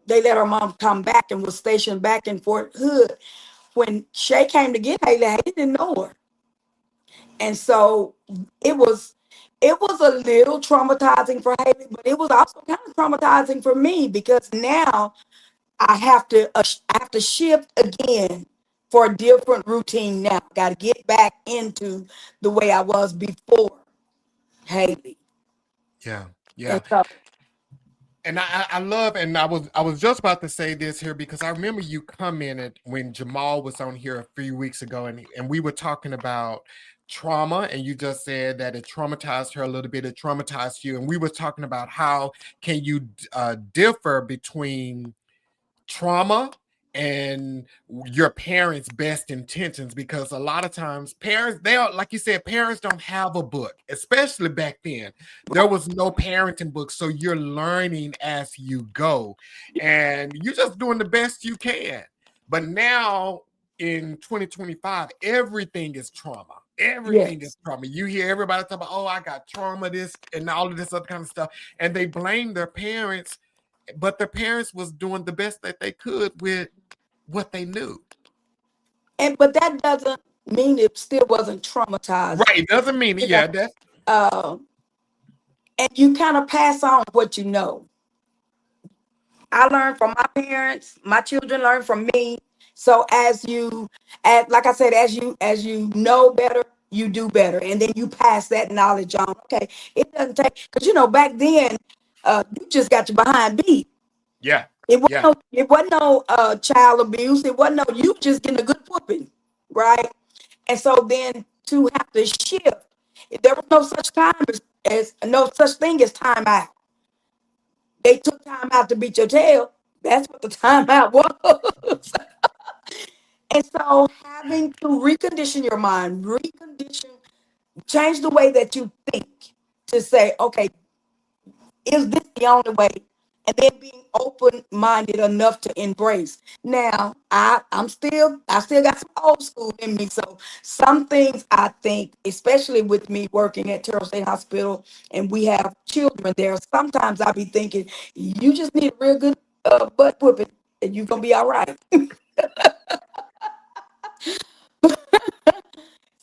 they let her mom come back and was stationed back in Fort Hood. When Shay came to get Haley, Haley didn't know her. And so it was it was a little traumatizing for Haley, but it was also kind of traumatizing for me because now I have to shift again for a different routine now. Got to get back into the way I was before Haley. yeah, And yeah. so And I love, and I was just about to say this here because I remember you commented when Jamal was on here a few weeks ago, and we were talking about trauma, and you just said that it traumatized her a little bit, it traumatized you, and we were talking about how can you differ between trauma and your parents' best intentions, because a lot of times parents, they are, like you said, parents don't have a book, especially back then. There was no parenting book, so you're learning as you go and you're just doing the best you can. But now in 2025, everything is trauma. Everything is yes. trauma. You hear everybody talk about, oh, I got trauma, this and all of this other kind of stuff, and they blame their parents, but their parents was doing the best that they could with what they knew. And but that doesn't mean it still wasn't traumatizing. Right. It doesn't mean it. You know, Yeah, that's uh, and you kind of pass on what you know. I learned from my parents. My children learn from me. So as like I said, as you know better, you do better, and then you pass that knowledge on. Okay, it doesn't take because back then, you just got your behind beat. yeah. Yeah. It wasn't no child abuse. It wasn't no you just getting a good whooping, right? And so then to have to shift, there was no such time as no such thing as time out. They took time out to beat your tail. That's what the timeout was. And so having to recondition your mind, change the way that you think to say, okay, Is this the only way? And then being open-minded enough to embrace. Now, I still got some old school in me. So some things I think, especially with me working at Terrell State Hospital and we have children there, sometimes I be thinking, you just need a real good butt whooping and you're gonna be all right.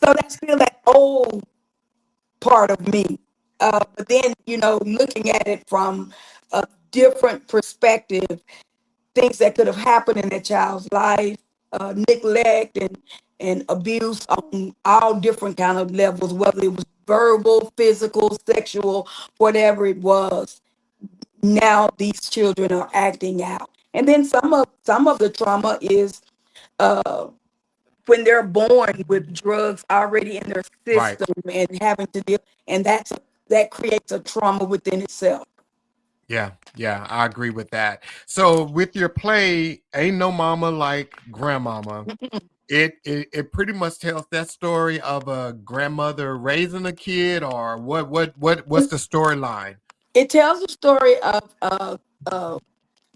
So that's still that old part of me. But then, looking at it from a different perspective, things that could have happened in that child's life, neglect and abuse on all different kind of levels, whether it was verbal, physical, sexual, whatever it was. Now these children are acting out, and then some of the trauma is uh, when they're born with drugs already in their Right. system and having to deal, and that creates a trauma within itself. Yeah, yeah, I agree with that. So with your play, Ain't No Mama Like Grandmama, it pretty much tells that story of a grandmother raising a kid, or what's the storyline? It tells the story of a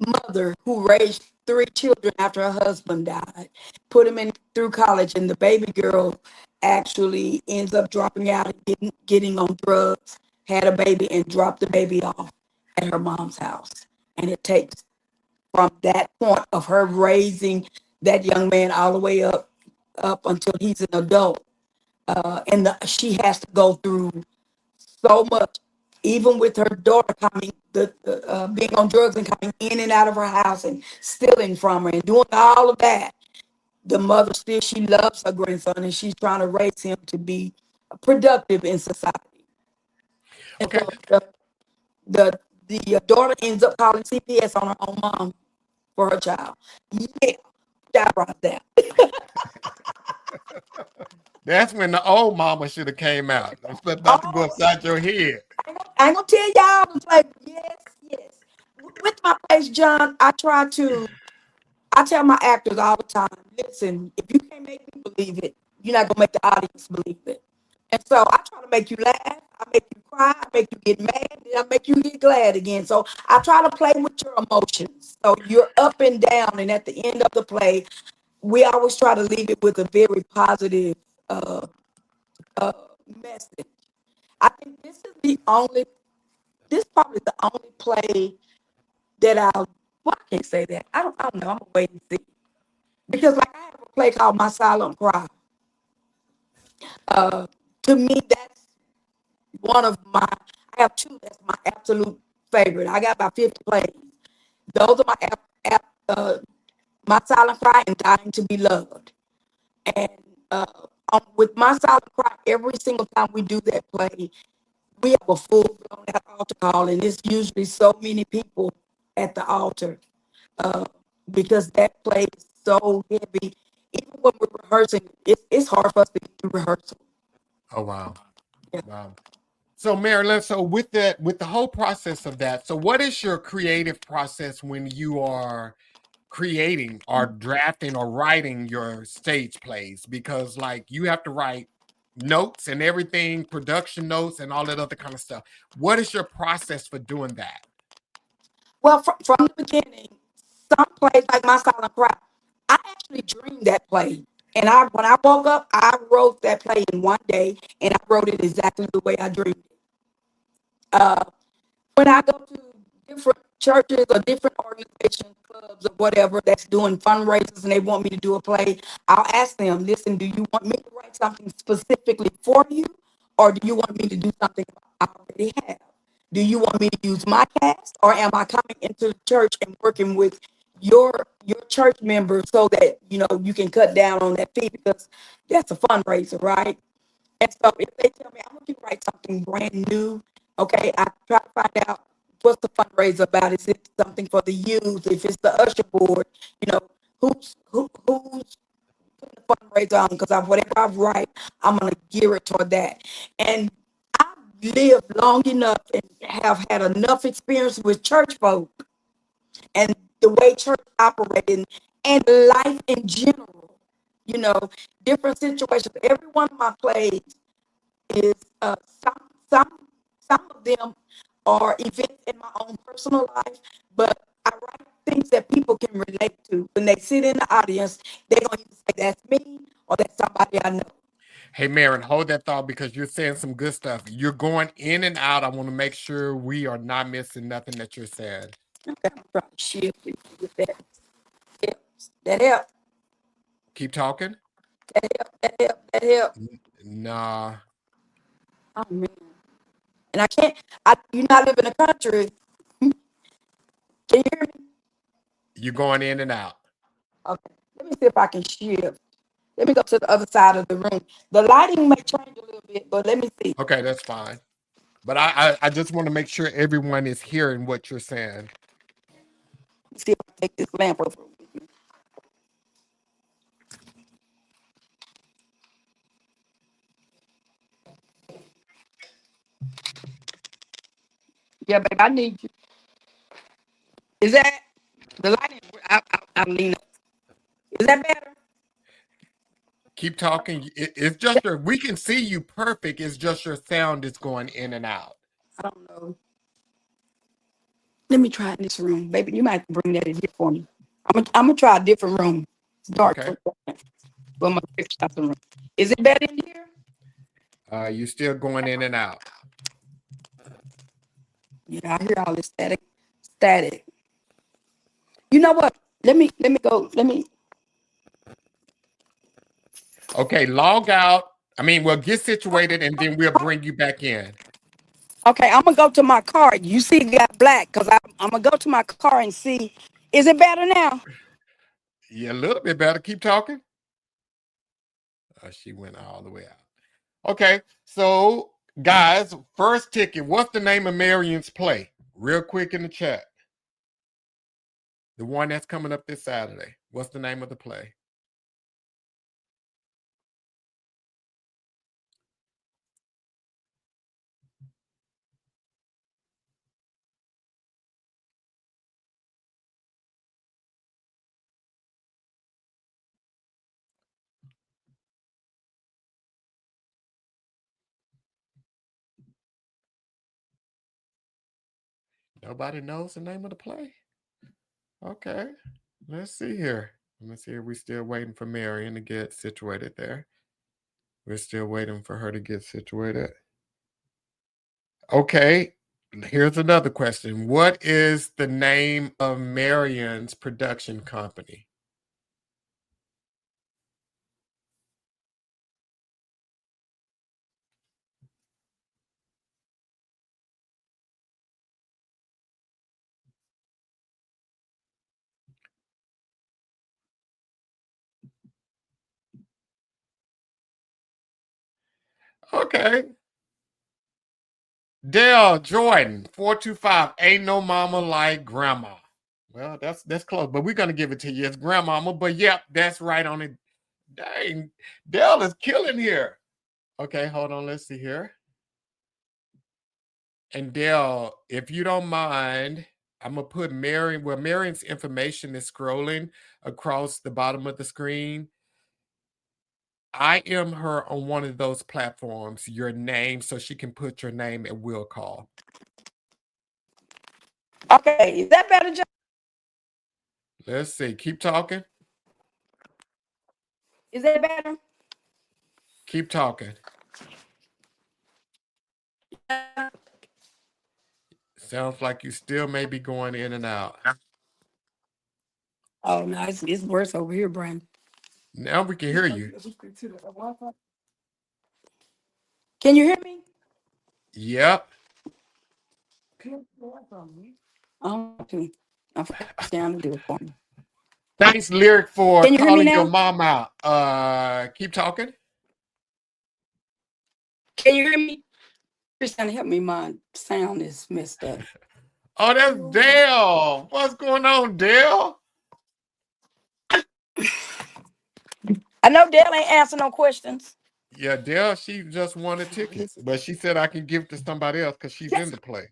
mother who raised three children after her husband died, put him in through college, and the baby girl actually ends up dropping out and getting on drugs, had a baby, and dropped the baby off at her mom's house. And it takes from that point of her raising that young man all the way up until he's an adult. She has to go through so much, even with her daughter coming, being on drugs and coming in and out of her house and stealing from her and doing all of that. The mother still, she loves her grandson and she's trying to raise him to be productive in society. And Okay. so the daughter ends up calling CPS on her own mom for her child. Yeah, that right there. That's when the old mama should have came out. I'm about to go Oh, upside your head. I ain't gonna tell y'all to play. Yes, yes. With my place, John, I tell my actors all the time, listen, if you can't make me believe it, you're not gonna make the audience believe it. And so I try to make you laugh, I make you cry, I make you get mad, and I make you get glad again. So I try to play with your emotions. So you're up and down, and at the end of the play, we always try to leave it with a very positive uh, uh, message. I think this probably the only play that well, I can't say that. I don't know. I'm gonna wait and see. Because like I have a play called My Silent Cry. Uh, to me, that's one of I have two that's my absolute favorite. I got about 50 plays. Those are My Silent Cry and Dying to Be Loved. And uh, with My Silent Cry, every single time we do that play, we have a full blown out altar call, and it's usually so many people at the altar uh, because that play is so heavy. Even when we're rehearsing, it's hard for us to get through rehearsal. Oh wow. Yeah. Wow. So Marilyn, so with that, with the whole process of that, so what is your creative process when you are creating or drafting or writing your stage plays? Because like you have to write notes and everything, production notes and all that other kind of stuff. What is your process for doing that? Well, from the beginning, some plays like My Silent Cry, I actually dreamed that play. And when I woke up, I wrote that play in one day, and I wrote it exactly the way I dreamed it. Uh, when I go to different churches or different organizations, clubs or whatever that's doing fundraisers and they want me to do a play, I'll ask them, listen, do you want me to write something specifically for you? Or do you want me to do something I already have? Do you want me to use my cast, or am I coming into the church and working with your church members so that you can cut down on that fee because that's a fundraiser, right? And so if they tell me I want you to write something brand new, okay, I try to find out what's the fundraiser about. Is it something for the youth? If it's the usher board, who's putting the fundraiser on? Because whatever I write, I'm gonna gear it toward that. And I've lived long enough and have had enough experience with church folk and the way church operating and life in general. You know, different situations. Every one of my plays is some some of them or events in my own personal life, but I write things that people can relate to. When they sit in the audience, they're going to either say that's me or that's somebody I know. Hey, Marion, hold that thought because you're saying some good stuff. You're going in and out. I want to make sure we are not missing nothing that you're saying. Okay, I'm trying to shift with that. Helps. That help. Keep talking. That help. That help. That help. Nah, Oh man. And I can't. You not live in the country. Can you hear me? you're going in and out. Okay. Let me see if I can shift. Let me go to the other side of the room. The lighting may change a little bit, but let me see. Okay, that's fine. But I just want to make sure everyone is hearing what you're saying. Let's see if I take this lamp over with me. Yeah, babe, I need you. Is that the lighting? I lean up. Is that better? Keep talking. It's just we can see you perfect. It's just your sound is going in and out. I don't know. Let me try in this room, baby. You might have to bring that in here for me. I'm gonna try a different room. It's dark. Okay. Well, my picture out the room. Is it better in here? You're still going in and out. Yeah, I hear all this static. Static. You know what? Let me go. Let me. Okay, log out. I mean, we'll get situated and then we'll bring you back in. Okay, I'm gonna go to my car. You see, it got black because I'm gonna go to my car and see. Is it better now? Yeah, a little bit better. Keep talking. She went all the way out. Okay, so guys, first ticket. What's the name of Marion's play? Real quick in the chat. The one that's coming up this Saturday. What's the name of the play? Nobody knows the name of the play? Okay, let's see here. Let me see if we're still waiting for Marion to get situated there. We're still waiting for her to get situated. Okay, here's another question. What is the name of Marion's production company? Okay. Dale Jordan, 425. Ain't no mama like grandma. Well, that's close, but we're gonna give it to you. It's grandmama, but yep, that's right on it. Dang, Dale is killing here. Okay, hold on. Let's see here. And Dale, if you don't mind, I'm gonna put Marion. Well, Marion's information is scrolling across the bottom of the screen. I am her on one of those platforms, your name, so she can put your name at will call. Okay, is that better, John? Let's see. Keep talking. Is that better? Keep talking. Sounds like you still may be going in and out. Oh no, it's worse over here, Brandon. Now we can hear you. Can you hear me? Yep. Okay. I'm down to do it for me. Thanks, Lyric, for Can you hear me calling your now? mom out. Keep talking. Can you hear me? Just trying to help me. My sound is messed up. Oh, that's Dale. What's going on, Dale? I know Dale ain't answer no questions. Yeah, Dale, she just won a ticket, but she said I can give it to somebody else because she's in the play.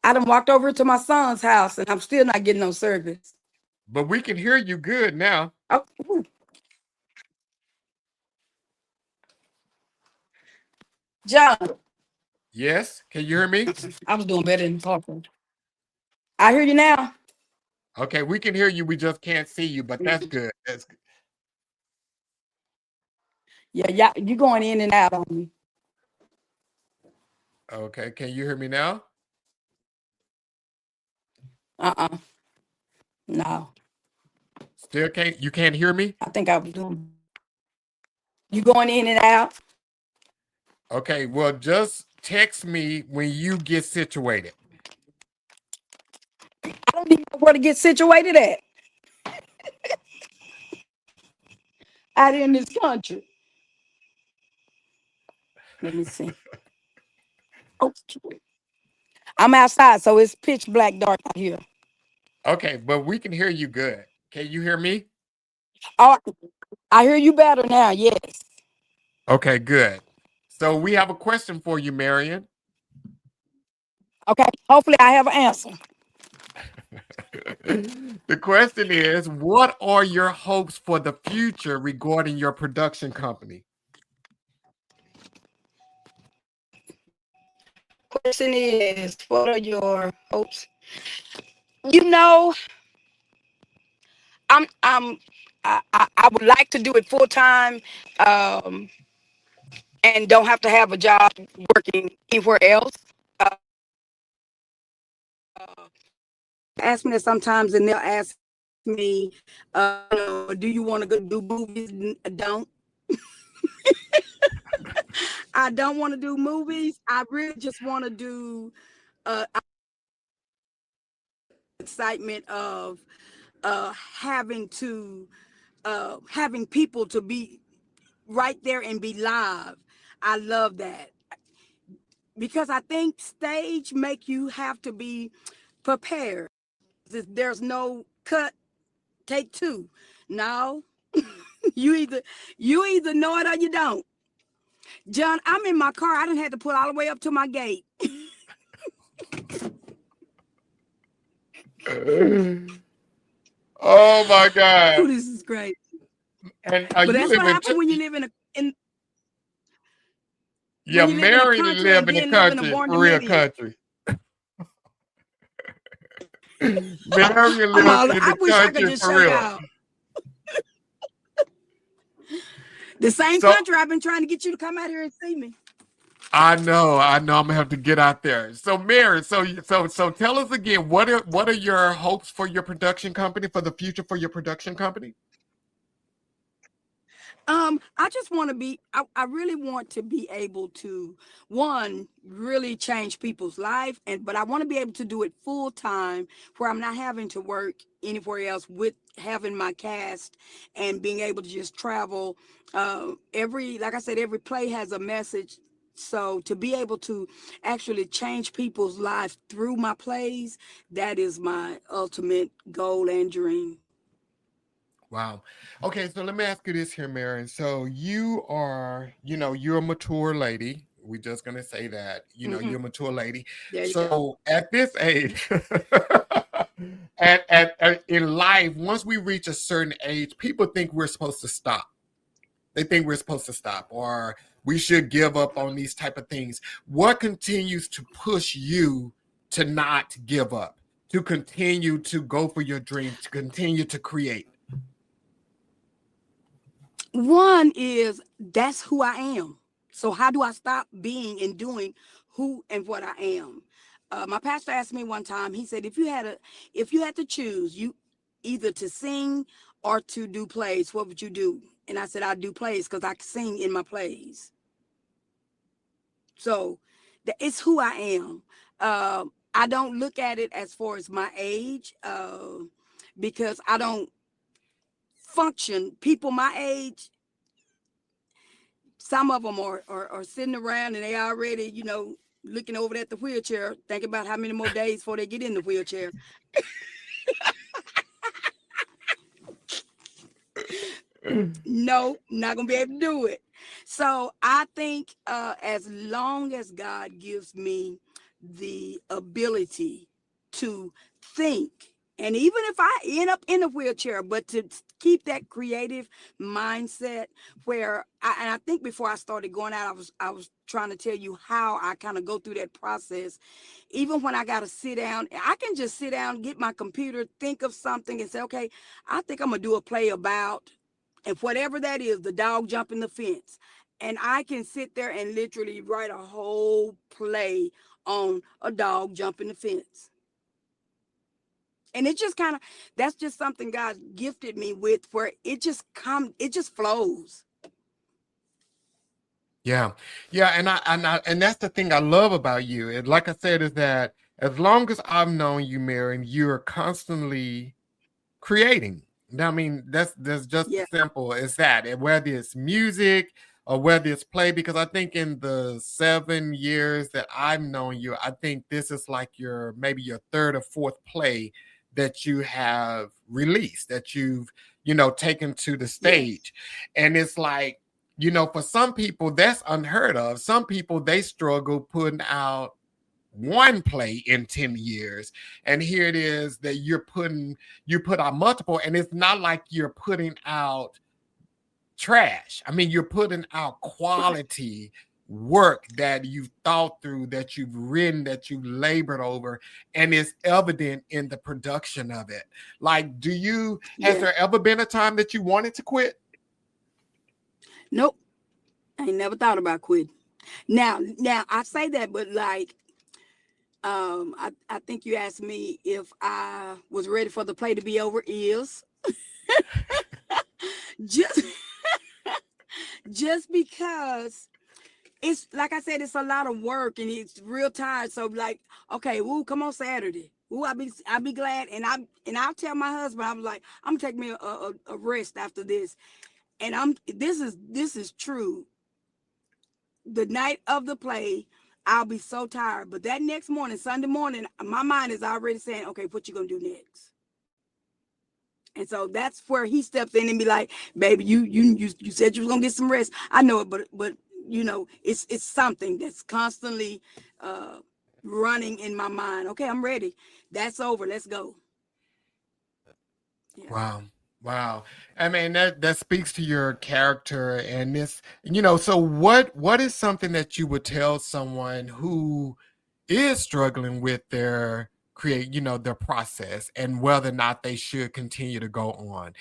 I done walked over to my son's house and I'm still not getting no service. But we can hear you good now. Oh, John, Yes, can you hear me? I was doing better than talking. I hear you now. Okay, we can hear you. We just can't see you, but that's good. That's good. Yeah, yeah, you going in and out on me. Okay, can you hear me now? Uh-uh. No. Still can't. You can't hear me? I think I was doing. You going in and out? Okay, well, just text me when you get situated. I don't even know where to get situated at out in this country. Let me see. Oh, I'm outside, so it's pitch black dark out here. Okay, but we can hear you good. Can you hear me? Oh, I hear you better now. Yes. Okay, good. So we have a question for you, Marion. Okay. Hopefully, I have an answer. The question is, what are your hopes for the future regarding your production company? Question is, what are your hopes? You know, I'm I would like to do it full time, um, and don't have to have a job working anywhere else. Uh, Ask me that sometimes, and they'll ask me, "Do you want to go do movies?" Don't. I don't want to do movies. I really just want to do excitement of having to having people to be right there and be live. I love that because I think stage make you have to be prepared. There's no cut, take two. No, you either know it or you don't. John, I'm in my car. I didn't have to pull all the way up to my gate. Oh my God. Ooh, this is great. And But you that's live what in, happened when you live in yeah, when you live in a Marion country live and in the then live in a country, born real dominion. country. Marion I'm lives all, in I the wish I could country just for show real. y'all. The same So country I've been trying to get you to come out here and see me. I know. I'm gonna have to get out there. So, Mary, so tell us again, what are your hopes for your production company, for the future for your production company? I just want to be, I really want to be able to, one, really change people's life, but I want to be able to do it full time where I'm not having to work anywhere else with having my cast and being able to just travel. Like I said, every play has a message. So to be able to actually change people's lives through my plays, that is my ultimate goal and dream. Wow. Okay, so let me ask you this here, Marion. So you are, you're a mature lady. We're just gonna say that, Hmm. you're a mature lady. There you go. So at this age, in life, once we reach a certain age, people think we're supposed to stop. They think we're supposed to stop, or we should give up on these type of things. What continues to push you to not give up, to continue to go for your dreams, to continue to create? One is that's who I am. So how do I stop being and doing who and what I am? My pastor asked me one time. He said, if you had to choose, you either to sing or to do plays, what would you do? And I said, I'd do plays because I can sing in my plays. So it's who I am. I don't look at it as far as my age because I don't function. People my age, some of them are sitting around and they already, looking over at the wheelchair, thinking about how many more days before they get in the wheelchair. No, not gonna be able to do it. So I think as long as God gives me the ability to think, And even if I end up in a wheelchair, but to keep that creative mindset where and I think before I started going out, I was trying to tell you how I kind of go through that process. Even when I got to sit down, I can just sit down, get my computer, think of something and say, okay, I think I'm going to do a play about, and whatever that is, the dog jumping the fence. And I can sit there and literally write a whole play on a dog jumping the fence. And it just kind of, that's just something God gifted me with, where it just flows. Yeah. Yeah. And that's the thing I love about you. And like I said, is that as long as I've known you, Marion, you're constantly creating. I mean, that's just Yeah. as simple as that. And whether it's music or whether it's play, because I think in the 7 years that I've known you, I think this is like maybe your third or fourth play that you have released, that you've, taken to the stage. Yes. And it's like, for some people that's unheard of. Some people, they struggle putting out one play in 10 years, and here it is that you put out multiple, and it's not like you're putting out trash. I mean, you're putting out quality work that you've thought through, that you've written, that you've labored over, and it's evident in the production of it. Like, has there ever been a time that you wanted to quit? Nope. I ain't never thought about quitting. Now I say that, but like, I think you asked me if I was ready for the play to be over. Is just just because it's like I said, it's a lot of work and it's real tired. So like, okay, woo, come on Saturday. Ooh, I'll be glad, and I'll tell my husband, I'm like, I'm gonna take me a rest after this, and this is true. The night of the play, I'll be so tired, but that next morning, Sunday morning, my mind is already saying, okay, what you gonna do next? And so that's where he steps in and be like, baby, you said you was gonna get some rest. I know it, but it's something that's constantly running in my mind. Okay, I'm ready. That's over. Let's go. Yeah. Wow. I mean, that speaks to your character and this, so what is something that you would tell someone who is struggling with their their process, and whether or not they should continue to go on?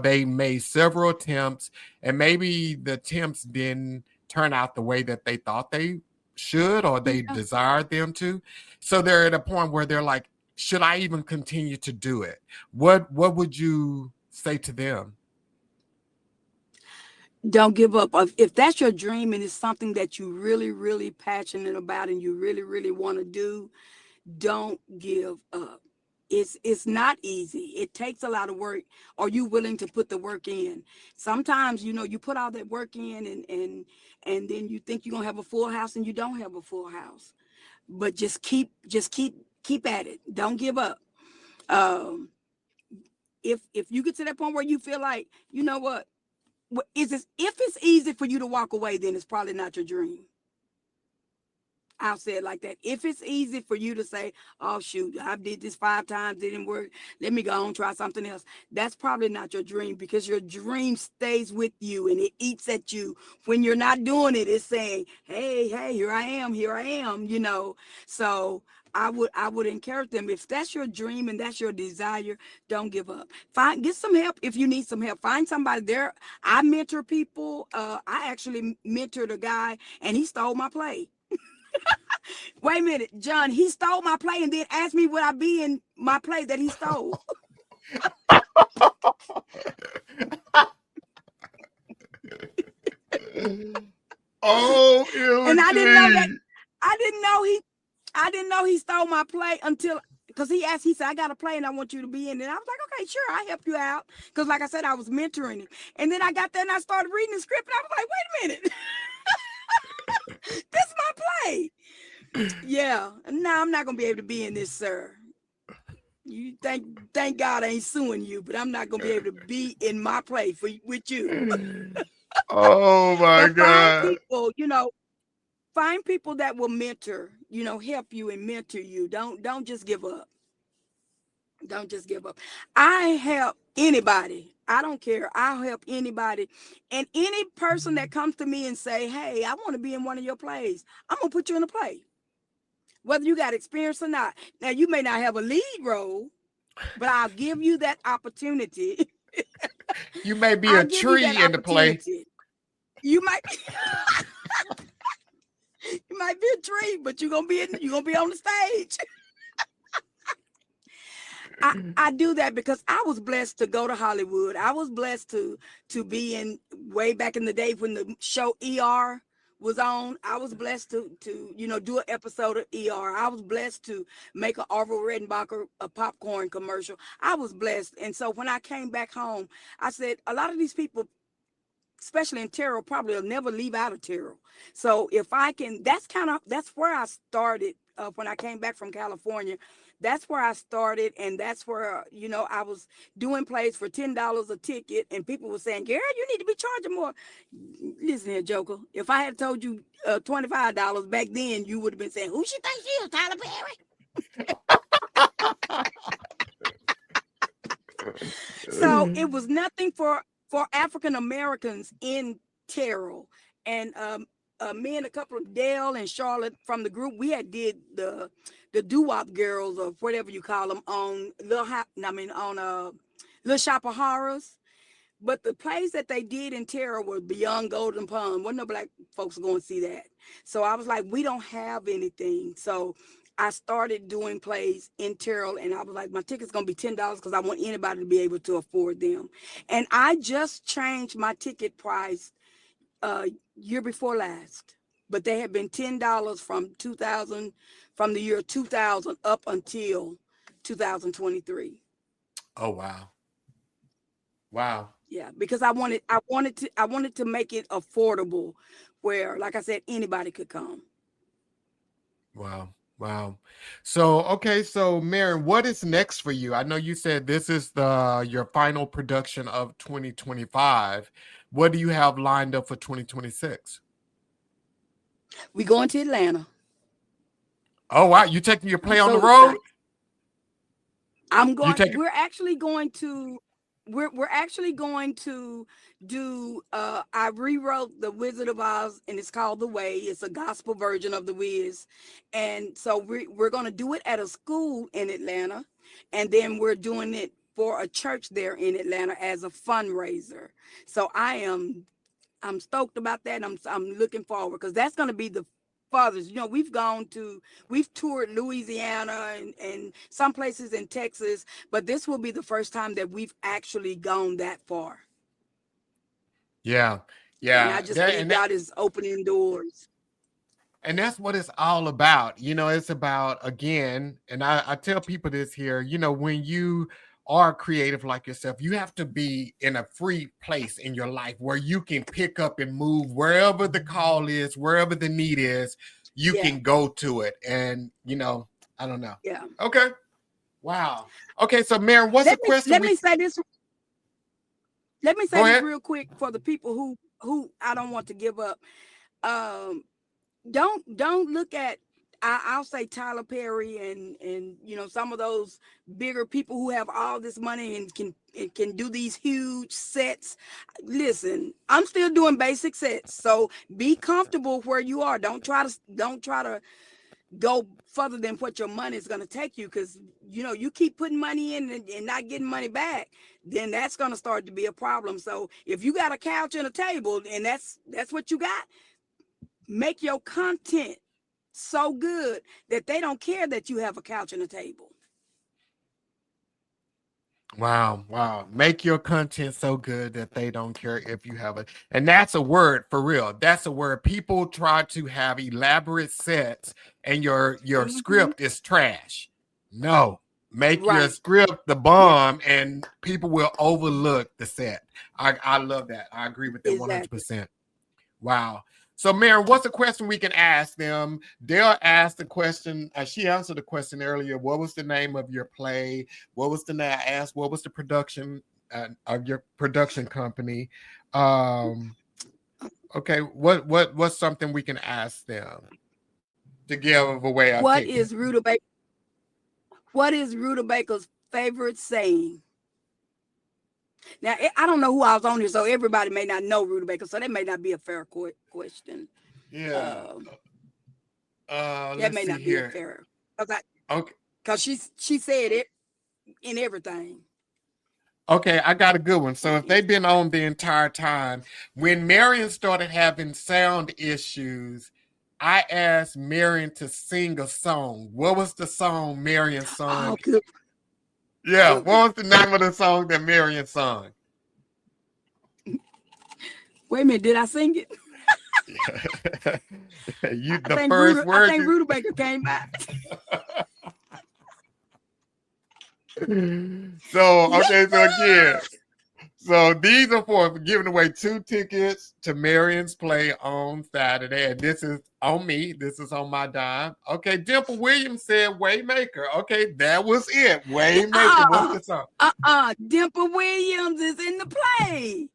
They made several attempts, and maybe the attempts didn't turn out the way that they thought they should, or they desired them to. So they're at a point where they're like, should I even continue to do it? What would you say to them? Don't give up. If that's your dream and it's something that you really, really passionate about and you really, really want to do, don't give up. It's not easy. It takes a lot of work. Are you willing to put the work in? Sometimes, you put all that work in and then you think you're gonna have a full house and you don't have a full house. But just keep at it. Don't give up. If you get to that point where you feel like, you know what, if it's easy for you to walk away, then it's probably not your dream. I'll say it like that. If it's easy for you to say, oh, shoot, I did this 5 times, didn't work, let me go on, try something else, that's probably not your dream, because your dream stays with you and it eats at you. When you're not doing it, it's saying, hey, here I am. So I would encourage them, if that's your dream and that's your desire, don't give up. Get some help if you need some help. Find somebody there. I mentor people. I actually mentored a guy and he stole my play. Wait a minute, John, he stole my play and then asked me would I be in my play that he stole. Oh, and I didn't know that. I didn't know he stole my play until, because he said, I got a play and I want you to be in it. And I was like, okay, sure, I'll help you out. Because like I said, I was mentoring him. And then I got there and I started reading the script and I was like, wait a minute. This is my play. Yeah. No, I'm not going to be able to be in this, sir. You thank God I ain't suing you, but I'm not going to be able to be in my play with you. Oh my God. Find people that will mentor, help you and mentor you. Don't just give up. Don't just give up. I help anybody. I don't care. I'll help anybody. And any person that comes to me and say, hey, I want to be in one of your plays, I'm going to put you in a play. Whether you got experience or not. Now, you may not have a lead role, but I'll give you that opportunity. You may be I'll a give you that tree in the play. opportunity. You might you might be a tree, but you're gonna be on the stage. I do that because I was blessed to go to Hollywood. I was blessed to be in way back in the day when the show ER was on. I was blessed to do an episode of ER. I was blessed to make an Orville Redenbacher a popcorn commercial. I was blessed. And so when I came back home, I said, a lot of these people, especially in Terrell, probably will never leave out of Terrell. So if I can, that's where I started when I came back from California. That's where I started, and that's where, I was doing plays for $10 a ticket, and people were saying, girl, you need to be charging more. Listen here, Joker, if I had told you $25 back then, you would have been saying, who she thinks she is, Tyler Perry? So it was nothing for African Americans in Terrell. And me and a couple of Dale and Charlotte from the group, we had did the doo-wop girls, or whatever you call them, on Little Shop of Horrors. But the plays that they did in Terrell were beyond Golden Pond. Wasn't no black folks going to see that. So I was like, we don't have anything. So I started doing plays in Terrell, and I was like, my ticket's going to be $10 because I want anybody to be able to afford them. And I just changed my ticket price year before last. But they have been $10 from the year 2000 up until 2023. Oh, wow. Wow. Yeah, because I wanted to make it affordable where, like I said, anybody could come. Wow. Wow. So, okay. So Marion, what is next for you? I know you said this is your final production of 2025. What do you have lined up for 2026? We're going to Atlanta. Oh, wow. You taking your play on the road? We're actually going to do I rewrote The Wizard of Oz, and it's called The Way. It's a gospel version of The Wiz. And so we're going to do it at a school in Atlanta, and then we're doing it for a church there in Atlanta as a fundraiser. So I'm stoked about that. I'm looking forward, because that's going to be the fathers. We've toured Louisiana and some places in Texas, but this will be the first time that we've actually gone that far. Yeah. And I just believe God is opening doors. And that's what it's all about. It's about, again, and I tell people this here, when you are creative like yourself, you have to be in a free place in your life where you can pick up and move wherever the call is, wherever the need is, you can go to it. And, I don't know. Yeah. Okay. Wow. Okay. So Marion, what's the question? Let me say this real quick for the people who I don't want to give up. Don't look at, I'll say Tyler Perry and some of those bigger people who have all this money and can do these huge sets. Listen, I'm still doing basic sets, so be comfortable where you are. Don't try to go further than what your money is going to take you, because you keep putting money in and not getting money back, then that's going to start to be a problem. So if you got a couch and a table and that's what you got, make your content so good that they don't care that you have a couch and a table. Wow. Make your content so good that they don't care if you have it. And that's a word for real. That's a word. People try to have elaborate sets and your script is trash. No, make your script the bomb and people will overlook the set. I love that. I agree with that 100%. Wow. So, Marion, what's a question we can ask them? Dale asked the question. She answered the question earlier. What was the name of your play? What was the name? I asked, what was the production of your production company? Okay, what's something we can ask them to give away? What is Rutabaker's favorite saying. Now, I don't know who I was on here, so everybody may not know Rutabaga, so that may not be a fair question. Yeah. That Let's may see not be a here. fair. Okay. Because she said it in everything. Okay, I got a good one. So if they've been on the entire time, when Marion started having sound issues, I asked Marion to sing a song. What was the song Marion sung? Oh, good. Yeah, what was the name of the song that Marion sung? Wait a minute, did I sing it? The first word. I think Rutabaga came back. So again, so these are for giving away 2 tickets to Marion's play on Saturday. And this is on me. This is on my dime. Okay, Dimple Williams said Waymaker. Okay, that was it. Waymaker. What's the song? Dimple Williams is in the play.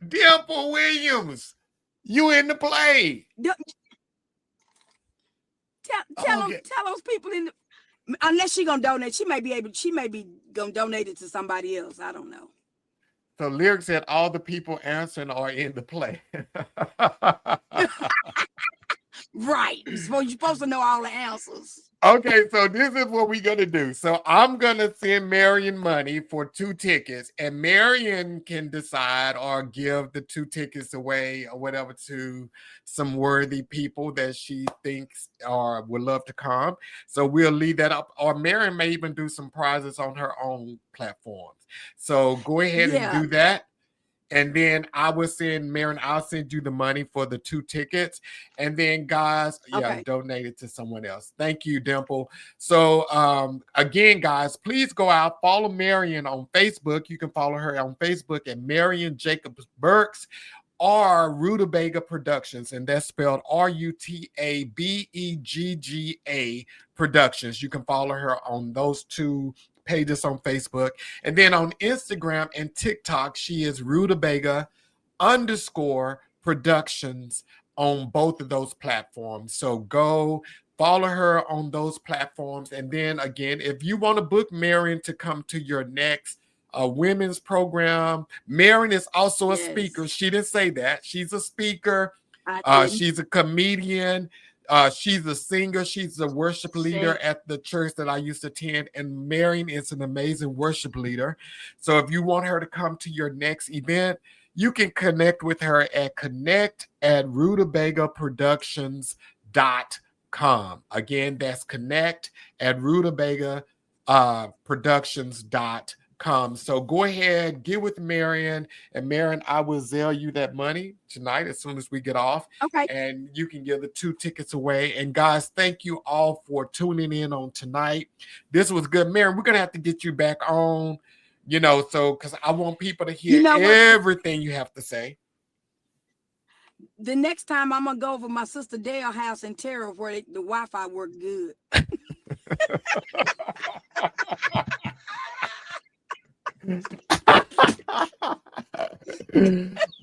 Dimple Williams, you in the play. Tell those people in the, unless she gonna donate, she may be gonna donate it to somebody else. I don't know. So Lyric said all the people answering are in the play. Right. You're supposed to know all the answers. Okay, so this is what we're going to do. So I'm going to send Marion money for 2 tickets, and Marion can decide or give the 2 tickets away or whatever to some worthy people that she thinks or would love to come. So we'll leave that up. Or Marion may even do some prizes on her own platforms. So go ahead and do that. And then I will send Marion, I'll send you the money for the 2 tickets. And then guys, donate it to someone else. Thank you, Dimple. So again, guys, please go out, follow Marion on Facebook. You can follow her on Facebook at Marion Jacobs Burks or Rutabaga Productions. And that's spelled RUTABEGGA Productions. You can follow her on those 2 pages on Facebook. And then on Instagram and TikTok, she is Rutabaga_Productions on both of those platforms. So go follow her on those platforms. And then again, if you want to book Marion to come to your next women's program, Marion is also a speaker. She didn't say that. She's a speaker. She's a comedian. She's a singer. She's a worship leader at the church that I used to attend. And Marion is an amazing worship leader. So if you want her to come to your next event, you can connect with her at connect@rutabaga.productions.com. Again, that's connect@rutabaga.productions.com. So go ahead, get with Marion, and Marion, I will Zelle you that money tonight as soon as we get off. Okay. And you can give the 2 tickets away. And guys, thank you all for tuning in on tonight. This was good. Marion, we're gonna have to get you back on, so because I want people to hear everything you have to say. The next time I'm gonna go over my sister Dale's house in Terra where the Wi-Fi worked good.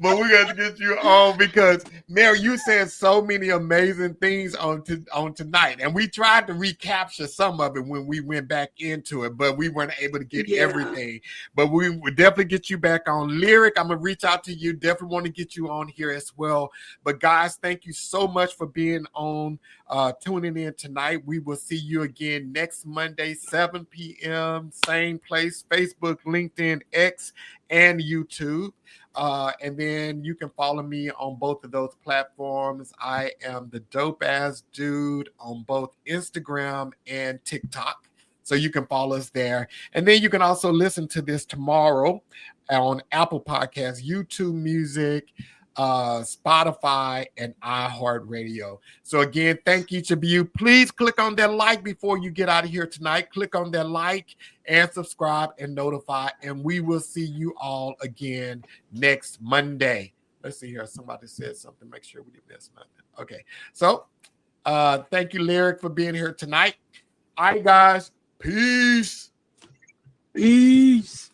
But we got to get you on because Mary, you said so many amazing things on tonight, and we tried to recapture some of it when we went back into it, but we weren't able to get everything. But we would definitely get you back on. Lyric, I'm gonna reach out to you. Definitely want to get you on here as well. But guys, thank you so much for being on, tuning in tonight. We will see you again next Monday, 7 p.m. Same place, Facebook, LinkedIn, X, and YouTube. And then you can follow me on both of those platforms. I am the Dope Ass Dude on both Instagram and TikTok. So you can follow us there. And then you can also listen to this tomorrow on Apple Podcasts, YouTube Music, Spotify, and iHeartRadio. So again, thank each of you. Please click on that like before you get out of here tonight. Click on that like and subscribe and notify, and we will see you all again next Monday. Let's see here. Somebody said something. Make sure we didn't miss nothing. Okay. So thank you, Lyric, for being here tonight. All right, guys. Peace. Peace.